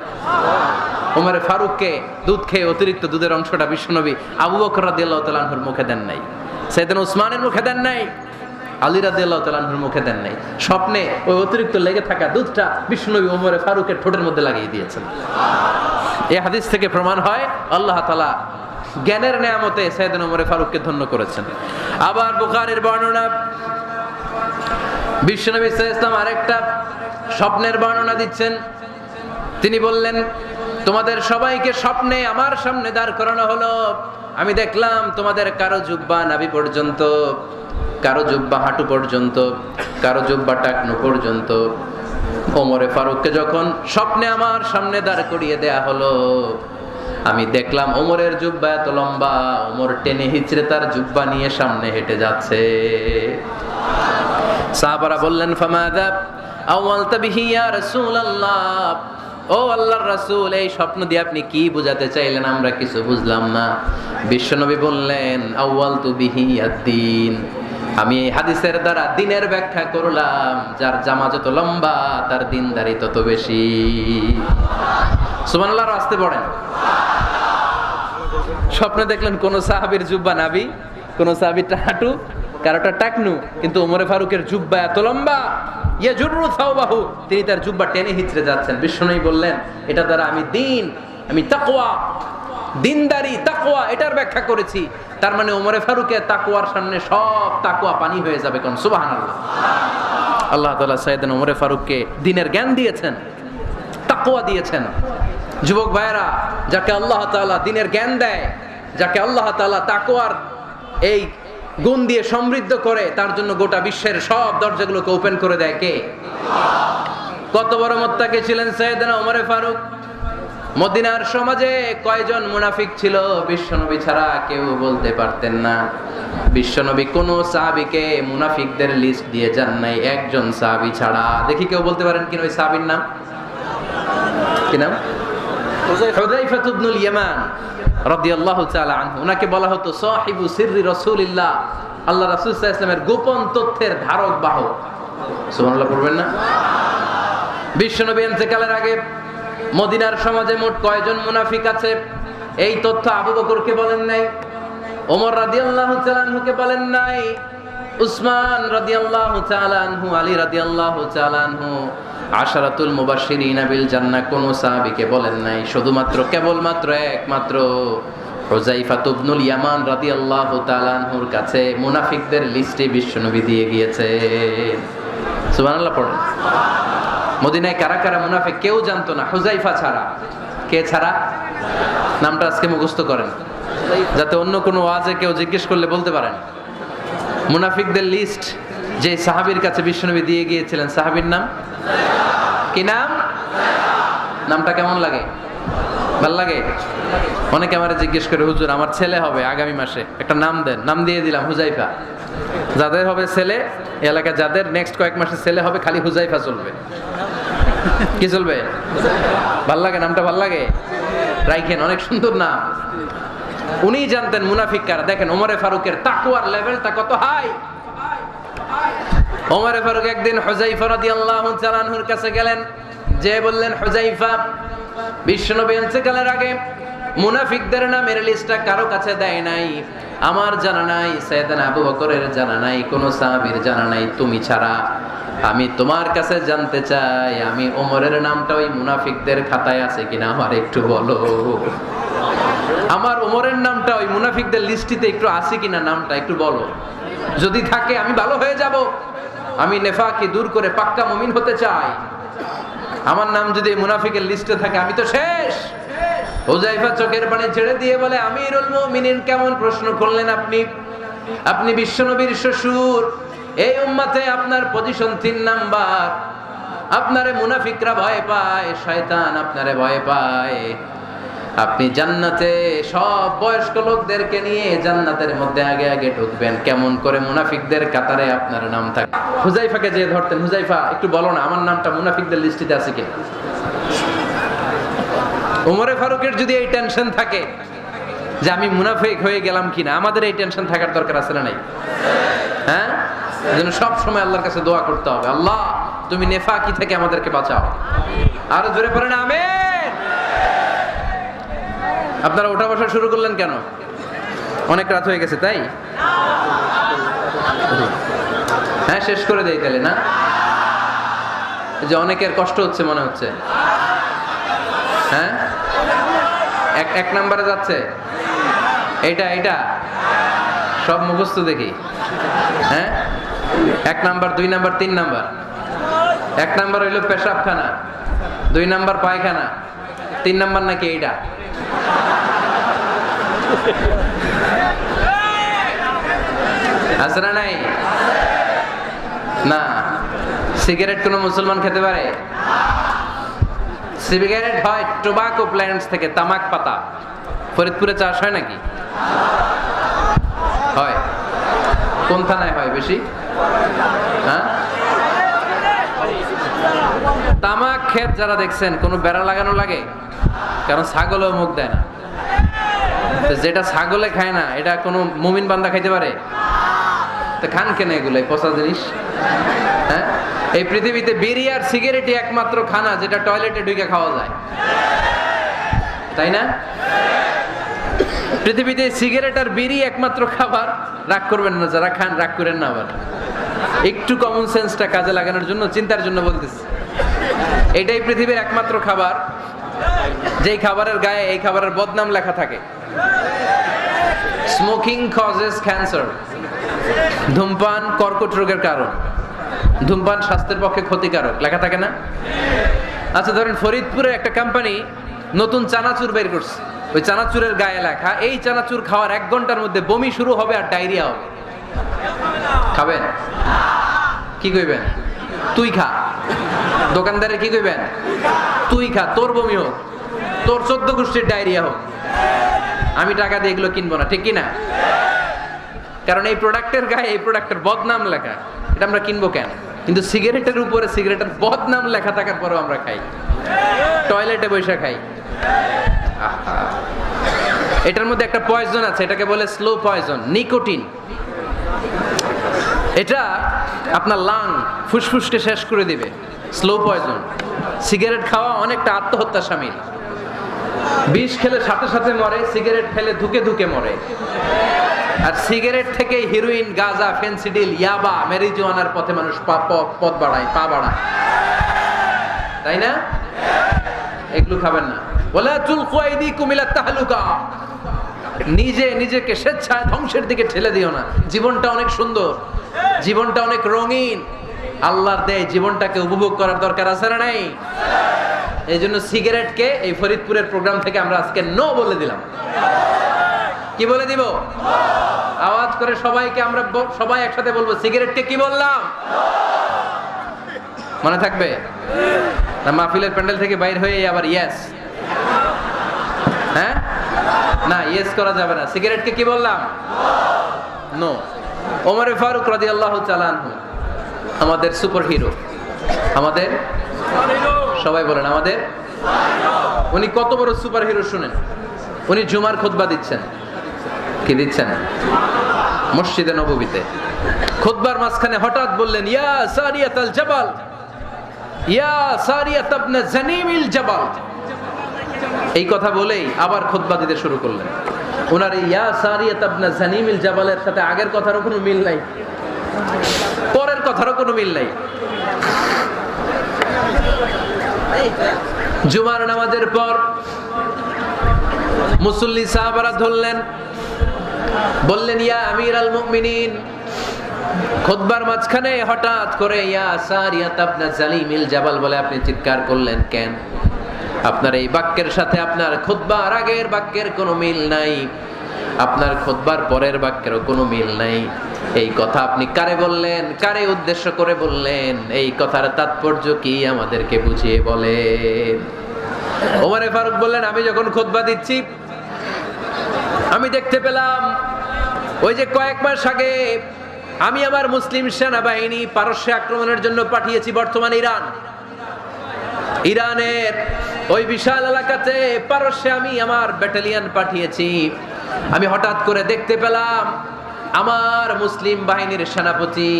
ওমর ফারুককে দুধ খেয়ে অতিরিক্ত দুধের অংশটা বিশ্বনবী আবু বকর রাদিয়াল্লাহু তাআলা আনহুর মুখে দেন নাই, সাইয়েদনা উসমানের মুখে দেন নাই, আলী রাদিয়াল্লাহু তাআলা আনহুর মুখে দেন নাই। স্বপ্নে ওই অতিরিক্ত লেগে থাকা দুধটা বিশ্বনবী ওমর ফারুকের ঠোঁটের মধ্যে লাগিয়ে দিয়েছেন। এই হাদিস থেকে প্রমাণ হয় আল্লাহ তাআলা জ্ঞানের নেয়ামতে সাইয়েদনা ওমর ফারুককে ধন্য করেছেন। আবার বুখারীর বর্ণনা, বিশ্বনবী সাল্লাল্লাহু আলাইহি ওয়াসাল্লাম আরেকটা স্বপ্নের বর্ণনা দিচ্ছেন। তিনি বললেন, তোমাদের সবাইকে স্বপ্নে আমার সামনে দাঁড় করানো হলো, আমি দেখলাম তোমাদের কারো জুব্বা নাভি পর্যন্ত, কারো জুব্বা হাঁটু পর্যন্ত, কারো জুব্বা টাকনু পর্যন্ত। ওমরে ফারুককে যখন স্বপ্নে আমার সামনে দাঁড় করিয়ে দেয়া হলো, আমি দেখলাম ওমরের জুব্বা এত লম্বা, ওমর টেনে হিচড়ে তার জুব্বা নিয়ে সামনে হেঁটে যাচ্ছে। সাহাবারা বললেন, ফামাযা আওয়ালতা বিহি ইয়া রাসূলুল্লাহ, ও আল্লাহর রাসূল, এই স্বপ্ন দিয়ে আপনি কি বোঝাতে চাইলেন, আমরা কিছু বুঝলাম না। বিশ্বনবী বললেন, আউয়ালতু বিহি আদ-দীন, আমি এই হাদিসের দ্বারা দ্বীনের ব্যাখ্যা করলাম, যার জামা যত লম্বা তার দ্বীনদারি তত বেশি। সুবহানাল্লাহ, আসতে পড়েন। স্বপ্নে দেখলেন কোন সাহাবীর জুব্বা নাভি, কোন সাহাবীর হাঁটু, কারোটা টাকনু, কিন্তু ওমরে ফারুকের জুব্বা এত লম্বা, ইয়াজুরু সাওবাহু, তিনি তার জুব্বা টেনে হিচড়ে যাচ্ছেন। বিশ্বনবী বললেন, এটা দ্বারা আমি দ্বীন, আমি তাকওয়া, দ্বীনদারি, তাকওয়া, এটার ব্যাখ্যা করেছি। তার মানে ওমরে ফারুকের তাকওয়ার সামনে সব তাকওয়া পানি হয়ে যাবে। কোন সুবহানাল্লাহ। আল্লাহ তাআলা সাইয়েদনা ওমরে ফারুককে দ্বীনের জ্ঞান দিয়েছেন, তাকওয়া দিয়েছেন। যুবক ভাইরা, যাকে আল্লাহ তাআলা দ্বীনের জ্ঞান দেয়, যাকে আল্লাহ তাআলা তাকওয়ার এই গুণ দিয়ে সমৃদ্ধ করে, তার জন্য গোটা বিশ্বের সব দরজাগুলোকে ওপেন করে দেয় কে? কত বড় মুত্তাকি ছিলেন সাইয়েদনা ওমর ফারুক। মদিনার সমাজে কয়জন মুনাফিক ছিল বিশ্বনবী ছাড়া কেউ বলতে পারতেন না। বিশ্বনবী কোন সাহাবীকে মুনাফিকদের লিস্ট দিয়ে যান নাই, একজন সাহাবী ছাড়া। দেখি কেউ বলতে পারেন কিনা ওই সাহাবীর নাম? কি নাম? হুযায়ফা ইবনুল ইয়ামান রাদিয়াল্লাহু তাআলা আনহু। ওনাকে বলা হতো সাহিবু সিররি রাসূলিল্লাহ, আল্লাহ রাসূল সাল্লাল্লাহু আলাইহি ওয়াসাল্লামের গোপন তথ্যের ধারক বাহক। সুবহানাল্লাহ পড়বেন না? বিশ্বনবী ইন্তেকালের আগে মদিনার সমাজে মোট কয়জন মুনাফিক আছে, এই তথ্য আবু বকরকে বলেন নাই, ওমর রাদিয়াল্লাহু তাআলা আনহুকে বলেন নাই, উসমান রাদিয়াল্লাহু তাআলা আনহু, আলী রাদিয়াল্লাহু তাআলা আনহু, আশারাতুল মুবাশশিরিনা বিল জান্নাহ কোন সাহাবীকে বলেন নাই। শুধুমাত্র কেবলমাত্র একমাত্র হুযায়ফা ইবনুল ইয়ামান রাদিয়াল্লাহু তাআলা আনহুর কাছে মুনাফিকদের লিস্টে বিশ্বনবী দিয়ে গিয়েছেন। সুবহানাল্লাহ পড়েন। মদিনায় কারা কারা মুনাফিক কেউ জানতো না হুযায়ফা ছাড়া। কে ছাড়া? নামটা আজকে মুখস্থ করেন, যাতে অন্য কোনো ওয়াজে কেউ জিজ্ঞেস করলে বলতে পারেন। মুনাফিকদের লিস্ট যে সাহাবীর কাছে বিশ্বনবী দিয়ে গিয়েছিলেন, সাহাবীর নাম কি? নাম? নামটা কেমন লাগে? ভাল লাগে? অনেকে আমারে জিজ্ঞেস করে, হুজুর আমার ছেলে হবে আগামী মাসে, একটা নাম দেন। নাম দিয়ে দিলাম হুযায়ফা। যাদের হবে ছেলে, এলাকা যাদের নেক্সট কয়েক মাসে ছেলে হবে, খালি হুযায়ফা চলবে। কি চলবে? ভাল লাগে? নামটা ভাল লাগে? রাইখেন, অনেক সুন্দর নাম। উনি জানতেন মুনাফিক কারা। দেখেন ওমরে ফারুকের তাকওয়ার লেভেলটা কত হাই। ওমরে ফারুক একদিন হুযায়ফা রাদিয়াল্লাহু তাআলা আনহুর কাছে গেলেন, যে বললেন, হুযায়ফা, বিশ্বনবী ইন্তেকালের আগে মুনাফিকদের নামের লিস্টটা কারো কাছে দেয় নাই, আমার জানা নাই, সাইয়েদনা আবু বকরের জানা নাই, কোন সাহাবীর জানা নাই, তুমি ছাড়া। আমি তোমার কাছে জানতে চাই, আমি ওমরের নামটা ওই মুনাফিকদের খাতায় আছে কিনা আমার একটু বলো। আমার ওমরের নামটা ওই মুনাফিকদের লিস্টিতে একটু আছে কিনা, নামটা একটু বলো। যদি থাকে আমি ভালো হয়ে যাব, আমি নেফাকি দূর করে পাক্কা মুমিন হতে চাই। আমার নাম যদি মুনাফিকের লিস্টে থাকে আমি তো শেষ। হুযায়ফা চোখের পানি ছেড়ে দিয়ে বলে, আমিরুল মুমিনিন, কেমন প্রশ্ন করলেন আপনি? আপনি বিশ্বনবীর শ্বশুর, এই উম্মতে আপনার পজিশন 3 নাম্বার। আপনারে মুনাফিকরা ভয় পায়, শয়তান আপনারে ভয় পায়। আপনি জান্নাতে সব বয়স্ক লোকদেরকে নিয়ে জান্নাতের মধ্যে আগে আগে ঢুকবেন, কেমন করে মুনাফিকদের কাতারে আপনার নাম থাকে। হুজাইফাকে যে ধরতেন, হুজাইফা একটু বলো না আমার নামটা মুনাফিকদের লিস্টিতে আছে কিনা। ওমরে ফারুকের যদি এই টেনশন থাকে যে আমি মুনাফিক হয়ে গেলাম কিনা, আমাদের এই টেনশন থাকার দরকার আছে না নাই? হ্যাঁ, এজন্য সব সময় আল্লাহর কাছে দোয়া করতে হবে, আল্লাহ তুমি নেফাকি থেকে আমাদেরকে বাঁচাও। আরো জোরে পড়েন আমিন। আপনারা ওঠা বসা শুরু করলেন কেন? অনেক রাত হয়ে গেছে তাই? হ্যাঁ, শেষ করে দেই তাহলে না? যে অনেকের কষ্ট হচ্ছে মনে হচ্ছে। হ্যাঁ, এক নাম্বারে যাচ্ছে এইটা সব মুখস্থ দেখি। হ্যাঁ, 1 নাম্বার 2 নাম্বার 3 নাম্বার। 1 নাম্বার হইল পেশাবখানা, 2 নাম্বার পায়খানা, 3 নাম্বার নাকি এইটা। আছে না নাই? না। সিগারেট কোন মুসলমান খেতে পারে? সিগারেট হয় টোবাকো প্ল্যান্টস থেকে, তামাক পাতা। ফরিদপুরে চাষ হয় নাকি? হয়। কোন থানায় হয় বেশি? হ্যাঁ, তামাক ক্ষেত যারা দেখছেন কোনো বেড়া লাগানো লাগে? কারণ ছাগলও মুখ দেয় না। যেটা ছাগলে খায় না এটা কোনো মুমিন বান্দা খাইতে পারে? তো খান কেন এগুলো, পচা জিনিস? হ্যাঁ, এই পৃথিবীতে বিড়ি আর সিগারেটই একমাত্র খানা যেটা টয়লেটে ঢুকে খাওয়া যায়, তাই না? পৃথিবীতে সিগারেট আর বিড়ি একমাত্র খাবার। রাগ করবেন না যারা খান, রাগ করেন না আবার। একটু কমন সেন্সটা কাজে লাগানোর জন্য, চিন্তার জন্য বলতেছি। এটাই পৃথিবীর একমাত্র খাবার যেই খাবারের গায়ে এই খাবারের বদনাম লেখা থাকে, স্মোকিং কজেস ক্যান্সার। ধূমপান কর্কট রোগের কারণ, ধূমপান স্বাস্থ্যের পক্ষে ক্ষতিকারক লেখা থাকে না? আচ্ছা ধরেন ফরিদপুরে একটা কোম্পানি নতুন চানাচুর বের করছে, ওই চানাচুরের গায়ে লেখা এই চানাচুর খাওয়ার 1 ঘন্টার মধ্যে বমি শুরু হবে আর ডায়রিয়া হবে। খাবেন? কি কইবেন? তুই খা। দোকানদারে কি কইবেন? তুই খা, তোর বমি হোক, তোর 14 গোষ্ঠীর ডায়রিয়া হোক, আমি টাকা দিয়ে এগুলো কিনবো না, ঠিক কি না? কারণ এই প্রোডাক্টের গায়ে এই প্রোডাক্টের বদনাম লেখা, এটা আমরা কিনবো কেন? কিন্তু সিগারেটের উপরে সিগারেটের বদনাম লেখা থাকার পরেও আমরা খাই, টয়লেটে বসে খাই। এটার মধ্যে একটা পয়জন আছে, এটাকে বলে স্লো পয়জন, নিকোটিন। এটা আপনার লাং ফুসফুসকে শেষ করে দিবে, স্লো পয়জন। সিগারেট খাওয়া অনেকটা আত্মহত্যা শামিল। বিষ খেলে সাথে সাথে মরে, সিগারেট খেলে ধুকে ধুকে মরে। আর সিগারেট থেকে হিরোইন, গাঁজা, ফেন্সিডিল, ইয়াবা, ম্যারিজুয়ানার পথে মানুষ পথ বাড়ায়, পা বাড়ায়, তাই না? এগুলো খাবেন না। ওয়ালা তুলকু আইদিকুম ইলা তাহলুকা। নিজে নিজেকে স্বেচ্ছায় ধ্বংসের দিকে ঠেলে দিও না। জীবনটা অনেক সুন্দর, জীবনটা অনেক রঙিন, আল্লাহর দেয় জীবনটাকে উপভোগ করার দরকার আছে না নাই? এই জন্য সিগারেটকে এই ফরিদপুরের প্রোগ্রাম থেকে আমরা আজকে নো বলে দিলাম। কি বলে দিব? আওয়াজ করে সবাইকে আমরা সবাই একসাথে বলবো, সিগারেটকে কি বললাম? মনে থাকবে না? মাহফিলের প্যান্ডেল থেকে বাইর হয়ে আবার ইয়েস, হ্যাঁ না, ইয়েস করা যাবে না। সিগারেটকে কি বললাম? নো। ওমর ফারুক রাদিয়াল্লাহু তাআলা আনহু আমাদের সুপার হিরো, আমাদের সবাই বলেন আমাদের। উনি কত বড় সুপার হিরো শুনেন। উনি জুমার খুতবা দিচ্ছেন। কি দিচ্ছেন? মসজিদে নববীতে। খুতবার মাঝখানে হঠাৎ বললেন, ইয়া সারিয়াতাল জাবাল, ইয়া সারিয়াত ইবনে জানিমিল জাবাল। এই কথা বলেই আবার খুতবা দিতে শুরু করলেন। ওনার এই ইয়া সারিয়াত ইবনে জানিমিল জাবালের সাথে আগের কথারও কোনো মিল নাই, পরের কথারও কোনো মিল নাই। জুমার নামাজের পর মুসল্লি সাহাবারা ধরলেন, বললেন, ইয়া আমিরাল মুমিনিন। খুতবার মাঝখানে হঠাৎ করে ইয়া সারিয়াত ইবনে জানিমিল জাবাল বলে আপনি চিৎকার করলেন কেন? আপনার এই বাক্যের সাথে আপনার খুতবার আগের বাক্যের কোনো মিল নাই, আপনার খুতবার পরের বাক্যেরও কোনো মিল নাই। এই কথা আপনি কারে বললেন? কারে উদ্দেশ্য করে বললেন? এই কথার তাৎপর্য কি আমাদেরকে বুঝিয়ে বলেন। ওমরে ফারুক বললেন, আমি যখন খুতবা দিচ্ছি আমি দেখতে পেলাম ওই যে কয়েক মাস আগে আমি আমার মুসলিম সেনাবাহিনী পারস্যে আক্রমণের জন্য পাঠিয়েছি, বর্তমান ইরানের ওই বিশাল এলাকাতে পারস্যে আমি আমার ব্যাটালিয়ন পাঠিয়েছি। আমি হঠাৎ করে দেখতে পেলাম আমার মুসলিম বাহিনীর সেনাপতি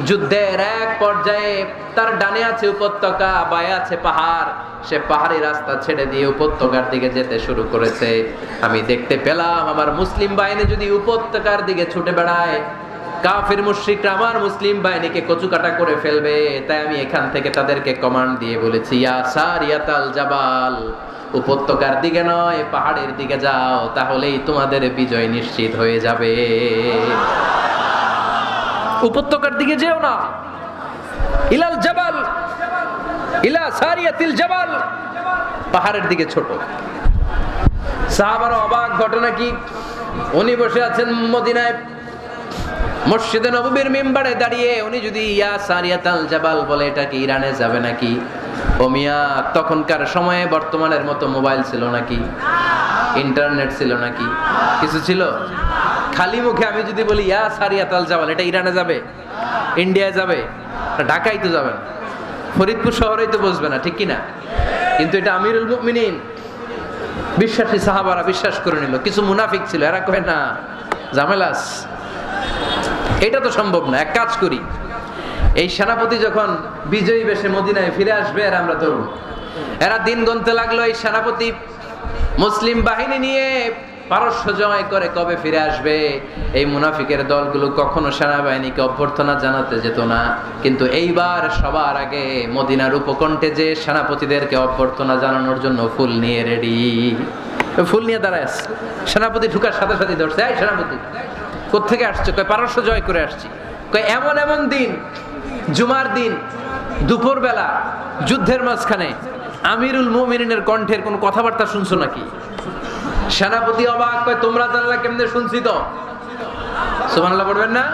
যুদ্ধের এক পর্যায়ে তার ডানে আছে উপত্যকা, বায়ে আছে পাহাড়, সে পাহাড়ি রাস্তা ছেড়ে দিয়ে উপত্যকার দিকে যেতে শুরু করেছে। আমি দেখতে পেলাম আমার মুসলিম বাহিনী যদি উপত্যকার দিকে ছুটে বেড়ায়, কাফির মুশরিকরা আমার মুসলিম বাহিনীকে কচুকাটা করে ফেলবে। তাই আমি এখান থেকে তাদেরকে কমান্ড দিয়ে বলেছি, ইয়া সারিয়াতাল জাবাল, উপত্যকার দিকে নয় পাহাড়ের দিকে যাও, তাহলেই তোমাদের বিজয় নিশ্চিত হয়ে যাবে। উপত্যকার দিকে যেও না, ইলাল জাবাল, ইলা সারিয়াতিল জাবাল, পাহাড়ের দিকে ছোট। সাহাবারা অবাক, ঘটনা কি? উনি বসে আছেন মদিনায় মসজিদে নববীর মিম্বারে দাঁড়িয়ে, উনি যদি ইয়া সারিয়াতাল জাবাল বলে, এটা কি ইরানে যাবে নাকি? ও মিয়া, তখনকার সময়ে বর্তমানের মতো মোবাইল ছিল নাকি, ইন্টারনেট ছিল নাকি, কিছু ছিল? খালি মুখে আমি যদি বলি ইয়া সারিয়াতাল জাবাল, এটা ইরানে যাবে, ইন্ডিয়ায় যাবে, ঢাকায় তো যাবে না, ফরিদপুর শহরেই তো বসবে না, ঠিক কিনা? কিন্তু এটা আমিরুল মুমিনিন বিশ্বাসী সাহাবারা বিশ্বাস করে নিল। কিছু মুনাফিক ছিল, এরা কয় না ঝামেলাস, এটা তো সম্ভব না। এক কাজ করি, এই সেনাপতি যখন বিজয়ী বেশে মদিনায় ফিরে আসবে আর আমরা ধরব। এরা দিন গুনতে লাগলো, এই সেনাপতি মুসলিম বাহিনী নিয়ে পারস্য জয় করে কবে ফিরে আসবে। এই মুনাফিকের দলগুলো কখনো সেনাবাহিনীকে অভ্যর্থনা জানাতে যেত না, কিন্তু এইবার সবার আগে মদিনার উপকণ্ঠে যে সেনাপতিদেরকে অভ্যর্থনা জানানোর জন্য ফুল নিয়ে রেডি, ফুল নিয়ে দাঁড়ায়। সেনাপতি ঢুকার সাথে সাথে ধরছে, এই সেনাপতি কোত্থেকে আসছে? কয় পারস্য জয় করে আসছি। কয় এমন এমন দিন, জুমার দিন দুপুর বেলা যুদ্ধের মাঝখানে আমিরুল মুমিনিনের কণ্ঠের কোন কথাবার্তা শুনছো নাকি? সেনাপতি অবাক, কয় তোমরা জানলা কেমনে? শুনছি তো। সুবহানাল্লাহ পড়বেন না?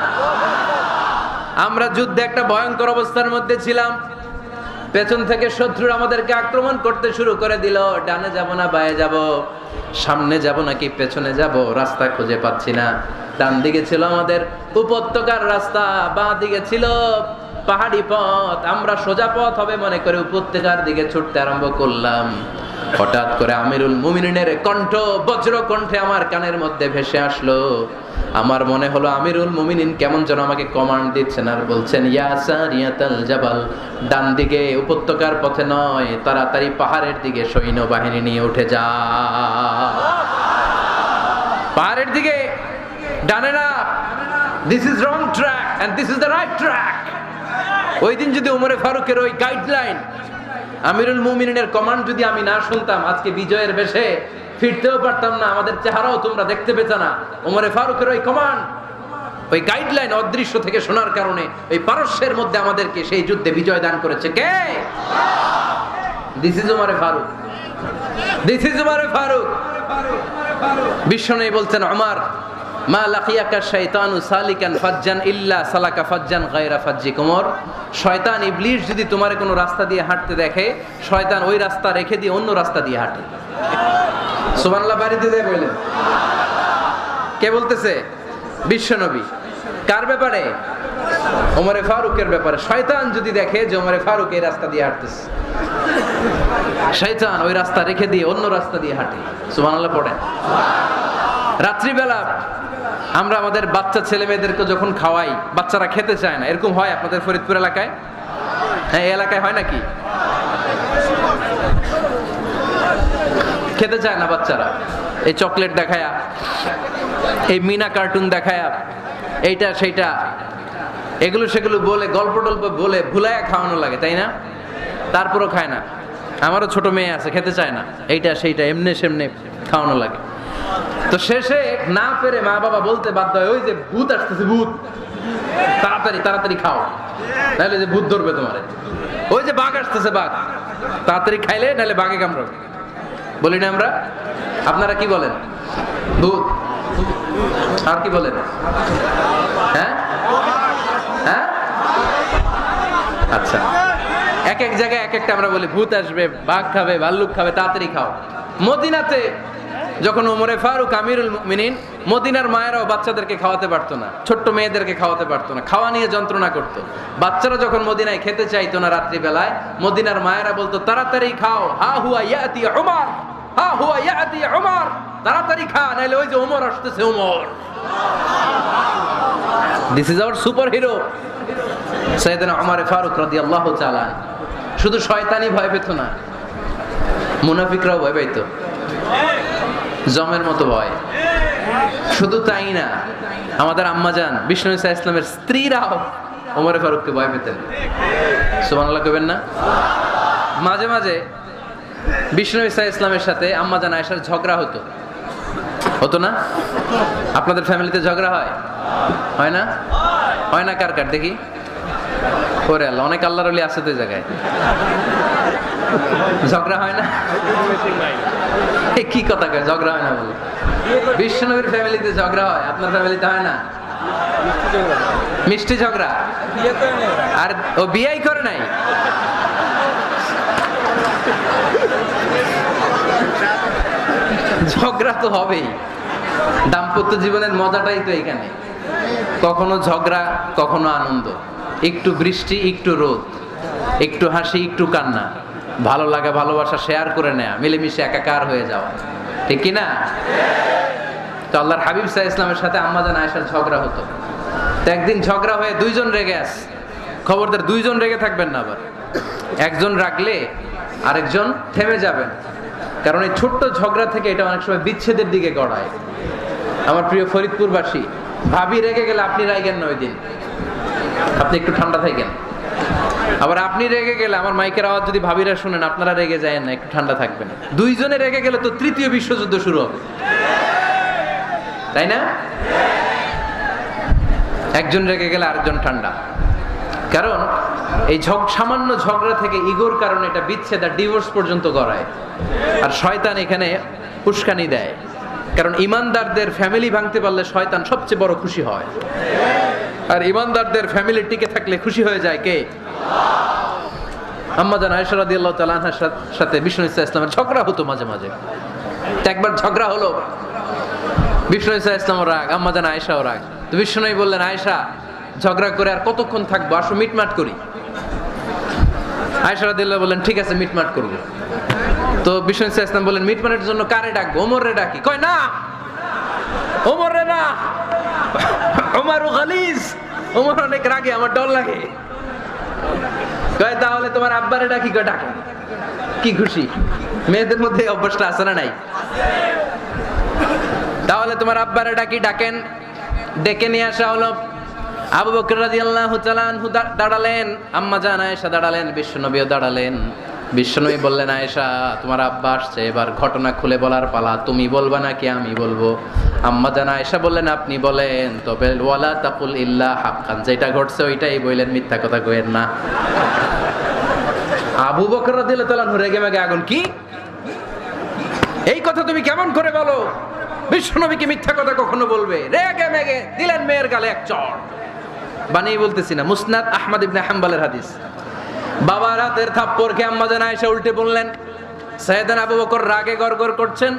আমরা যুদ্ধে একটা ভয়ঙ্কর অবস্থার মধ্যে ছিলাম, পেছন থেকে শত্রুরা আমাদেরকে আক্রমণ করতে শুরু করে দিল। ডানে যাব না বায়ে যাব, সামনে যাব নাকি পেছনে যাব, রাস্তা খুঁজে পাচ্ছি না। ডান দিকে ছিল আমাদের উপত্যকার রাস্তা, বাঁ দিকে ছিল পাহাড়ি পথ। আমরা সোজা পথ হবে মনে করে উপত্যকার দিকে ছুটতে আরম্ভ করলাম। হঠাৎ করে আমিরুল মুমিনিনের কণ্ঠ বজ্র কণ্ঠে আমার কানের মধ্যে ভেসে আসলো। আমার মনে হলো আমিরুল মুমিনিন কেমন যেন আমাকে কমান্ড দিচ্ছেন আর বলছেন, ইয়া সারিয়াতাল জাবাল, ডান দিকে উপত্যকার পথে নয়, তাড়াতাড়ি পাহাড়ের দিকে সৈন্যবাহিনী নিয়ে উঠে যা। পাহাড়ের দিকে, ডানে না। This is wrong track and this is the right track. ওই দিন যদি ওমরে ফারুকের ওই গাইডলাইন, আমিরুল মুমিনিনের কমান্ড যদি আমি না শুনতাম, আজকে বিজয়ের বেশে ফিরতেও পারতাম না, আমাদের চেহারাও তোমরা দেখতে পেতে না। ওমরে ফারুকের ওই কমান্ড, ওই গাইডলাইন অদৃশ্য থেকে শোনার কারণে ওই পারস্যের মধ্যে আমাদেরকে সেই যুদ্ধে বিজয় দান করেছে কে? দিস ইজ ওমরে ফারুক, দিস ইজ ওমরে ফারুক। বিশ্বনবী বলছেন, ওমর মা লাকিয়াকা শাইতানু সালিকান ফাজ্জান ইল্লা সালাকা ফাজ্জান গায়রা ফাজ্জিক। ওমর, শয়তান ইবলিস যদি তোমার কোনো রাস্তা দিয়ে হাঁটতে দেখে, শয়তান ওই রাস্তা রেখে দিয়ে অন্য রাস্তা দিয়ে হাঁটে। সুবহানাল্লাহ বাড়িতে যায় বলেন। কে বলতেছে? বিশ্বনবী। কার ব্যাপারে? ওমরে ফারুকের ব্যাপারে। শয়তান যদি দেখে যে ওমরে ফারুক এই রাস্তা দিয়ে হাঁটতেছে, শয়তান ওই রাস্তা রেখে দিয়ে অন্য রাস্তা দিয়ে হাঁটে। সুবহানাল্লাহ পড়েন। রাত্রিবেলা আমরা আমাদের বাচ্চা ছেলে মেয়েদেরকে যখন খাওয়াই, বাচ্চারা খেতে চায় না, এরকম হয় আপনাদের ফরিদপুর এলাকায়? হ্যাঁ, এই এলাকায় হয় নাকি? খেতে চায় না বাচ্চারা, এই চকলেট দেখায়া, এই মিনা কার্টুন দেখায়া, এইটা সেইটা এগুলো সেগুলো বলে, গল্প টল্প বলে ভুলায়া খাওয়ানো লাগে, তাই না? তারপরও খায় না। আমারও ছোট মেয়ে আছে, খেতে চায় না, এইটা সেইটা এমনি সেমনে খাওয়ানো লাগে। তো শেষে না পেরে মা বাবা বলতে বাধ্য হয়, ওই যে ভূত আসতেছে, ভূত, তাড়াতাড়ি তাড়াতাড়ি খাও, নাহলে যে ভূত ধরবে তোমারে। ওই যে বাঘ আসতেছে, বাঘ, তাড়াতাড়ি খাইলে নাহলে বাঘে কামড়াবে। বলি না আমরা? আপনারা কি বলেন? ভূত। আর কি বলেন? হ্যাঁ হ্যাঁ, আচ্ছা। এক এক জায়গায় এক একটা আমরা বলি ভূত আসবে, বাঘ খাবে, ভাল্লুক খাবে, তাড়াতাড়ি খাও। মদিনাতে যখন ওমরে ফারুক আমিরুল মুমিনিন, মদিনার মায়েরাও বাচ্চাদেরকে খাওয়াতে পারতো না, ছোট্ট মেয়েদেরকে খাওয়াতে পারতো না, খাওয়া নিয়ে যন্ত্রণা করতো। বাচ্চারা যখন মদিনায় খেতে চাইতো না রাত্রিবেলায়, মদিনার মায়েরা বলতো তাড়াতাড়ি খাও, হা হুয়া ইয়াতি উমর, হা হুয়া ইয়াতি উমর, তাড়াতাড়ি খা, নাইলে ওই যে ওমর আসতেছে Omar. This is our super hero সাইয়েদনা ওমর ফারুক রাদিয়াল্লাহু তাআলা। শুধু শয়তানি ভয় পেত না, মুনাফিকরাও ভয় পাইতো, জমের মতো ভয়। শুধু তাই না, আমাদের আম্মাজান বিষ্ণু ইসা ইসলামের স্ত্রীরাও ওমর ফারুককে ভয় পেতেন। সুবহানাল্লাহ কইবেন না? মাঝে মাঝে বিষ্ণু ইসা ইসলামের সাথে আম্মাজান আয়েশার ঝগড়া হতো, হতো না? আপনাদের ফ্যামিলিতে ঝগড়া হয়? হয় না? হয় না? কার কার দেখি? ওরে আল্লাহ, অনেক আল্লাহর ওলি আছে তো এই জায়গায়। ঝগড়া হয় না? কি কথা কয় ঝগড়া হয় না বলে? বিশ্বনবীর ফ্যামিলিতে ঝগড়া হয়, আপনার ফ্যামিলিতে হয় না? মিষ্টি ঝগড়া। আর ও বিয়েই করে নাই। ঝগড়া তো হবেই, দাম্পত্য জীবনের মজাটাই তো এখানে। কখনো ঝগড়া, কখনো আনন্দ, একটু বৃষ্টি, একটু রোদ, একটু হাসি, একটু কান্না, ভালো লাগা ভালোবাসা শেয়ার করে নেয়া, মিলেমিশে একাকার হয়ে যাওয়া, ঠিক কি না? তো আল্লাহর হাবিব সাল্লাল্লাহু আলাইহি ওয়াসাল্লামের সাথে আম্মাজান আয়েশার ঝগড়া হতো। তো একদিন ঝগড়া হয়ে দুইজন রেগে আছে। খবরদার দুইজন রেগে থাকবেন না, আবার একজন রাগলে আরেকজন থেমে যাবেন, কারণ এই ছোট্ট ঝগড়া থেকে এটা অনেক সময় বিচ্ছেদের দিকে গড়ায়। আমার প্রিয় ফরিদপুরবাসী, ভাবি রেগে গেলে আপনি রাগেন না, ওই দিন আপনি একটু ঠান্ডা থাকেন। আবার আপনি রেগে গেলে, আমার মাইকের আওয়াজ যদি ভাবিরা শুনেন, আপনারা রেগে যায় না, একটু ঠান্ডা থাকবেন। দুইজনে রেগে গেলে তো তৃতীয় বিশ্বযুদ্ধ শুরু হবে, তাই না? একজন রেগে গেলে আরেকজন ঠান্ডা, কারণ এই সামান্য ঝগড়া থেকে ইগোর কারণে এটা বিচ্ছেদ আর ডিভোর্স পর্যন্ত গড়ায়। আর শয়তান এখানে উস্কানি দেয়, কারণ ইমানদারদের ফ্যামিলি ভাঙতে পারলে শয়তান সবচেয়ে বড় খুশি হয়, আর ইমানদারদের ফ্যামিলি টিকে থাকলে খুশি হয়ে যায় কে? আম্মাজান আয়েশা রাদিয়াল্লাহু তাআলা আনহার সাথে বিষ্ণু ইসা ইসলামের ঝগড়া হতো মাঝে মাঝে। একবার ঝগড়া হলো, বিষ্ণু ইসা ইসলামও রাগ, আম্মাজান আয়েশাও রাগ। তো বিষ্ণুই বললেন, আয়েশা ঝগড়া করে আর কতক্ষণ থাকবো, আসো মিটমাট করি। আয়েশা রাদিয়াল্লাহু বললেন, ঠিক আছে মিটমাট করবো। তো বিষ্ণু ইসা ইসলাম বললেন, মিটমাটের জন্য কারে ডাকবো? ওমর রে ডাকি। কয় না, ওমর রে না, ওমর গালিজ, ওমর অনেক রাগে, আমার ডর লাগে। কয় তাহলে তোমার আব্বারে ডাকি। কয় ডাকে। কি খুশি, মেয়েদের মধ্যে অভ্যাসটা আছে না নাই? তাহলে তোমার আব্বারে ডাকি। ডাকেন। ডেকে নিয়ে আসা হলো। আবু বকর রাদিয়াল্লাহু তাআলা আনহু দাঁড়ালেন, আম্মাজান আয়েশা দাঁড়ালেন, বিশ্বনবীও দাঁড়ালেন। বিশ্বনবী বললেন, আয়েশা তোমার আব্বা আসছে, এবার ঘটনা খুলে বলার পালা, তুমি বলবা নাকি আমি বলবো? আম্মাজান আয়েশা বললেন, আপনি বলেন, তবে ওয়ালা তাকুল ইল্লা হাক্কান, যেটা ঘটছে ওইটাই বললেন, মিথ্যা কথা কইেন না। আবু বকর রাদিয়াল্লাহু তাআলা রেগে মেগে আগুন। কি এই কথা তুমি কেমন করে বলো? বিশ্বনবী কি মিথ্যা কথা কখনো বলবে? রেগে মেগে দিলেন মেয়ের গালে এক চড়। বানিয়ে বলতেছি না, মুসনাদ আহমদ ইবনে হাম্বলের হাদিস। বাবার হাতের থাপ্পড় খেয়ে আম্মাজান আয়েশা উল্টে বললেন। সাইয়েদনা আবু বকর রাগে গড়গড় করছেন,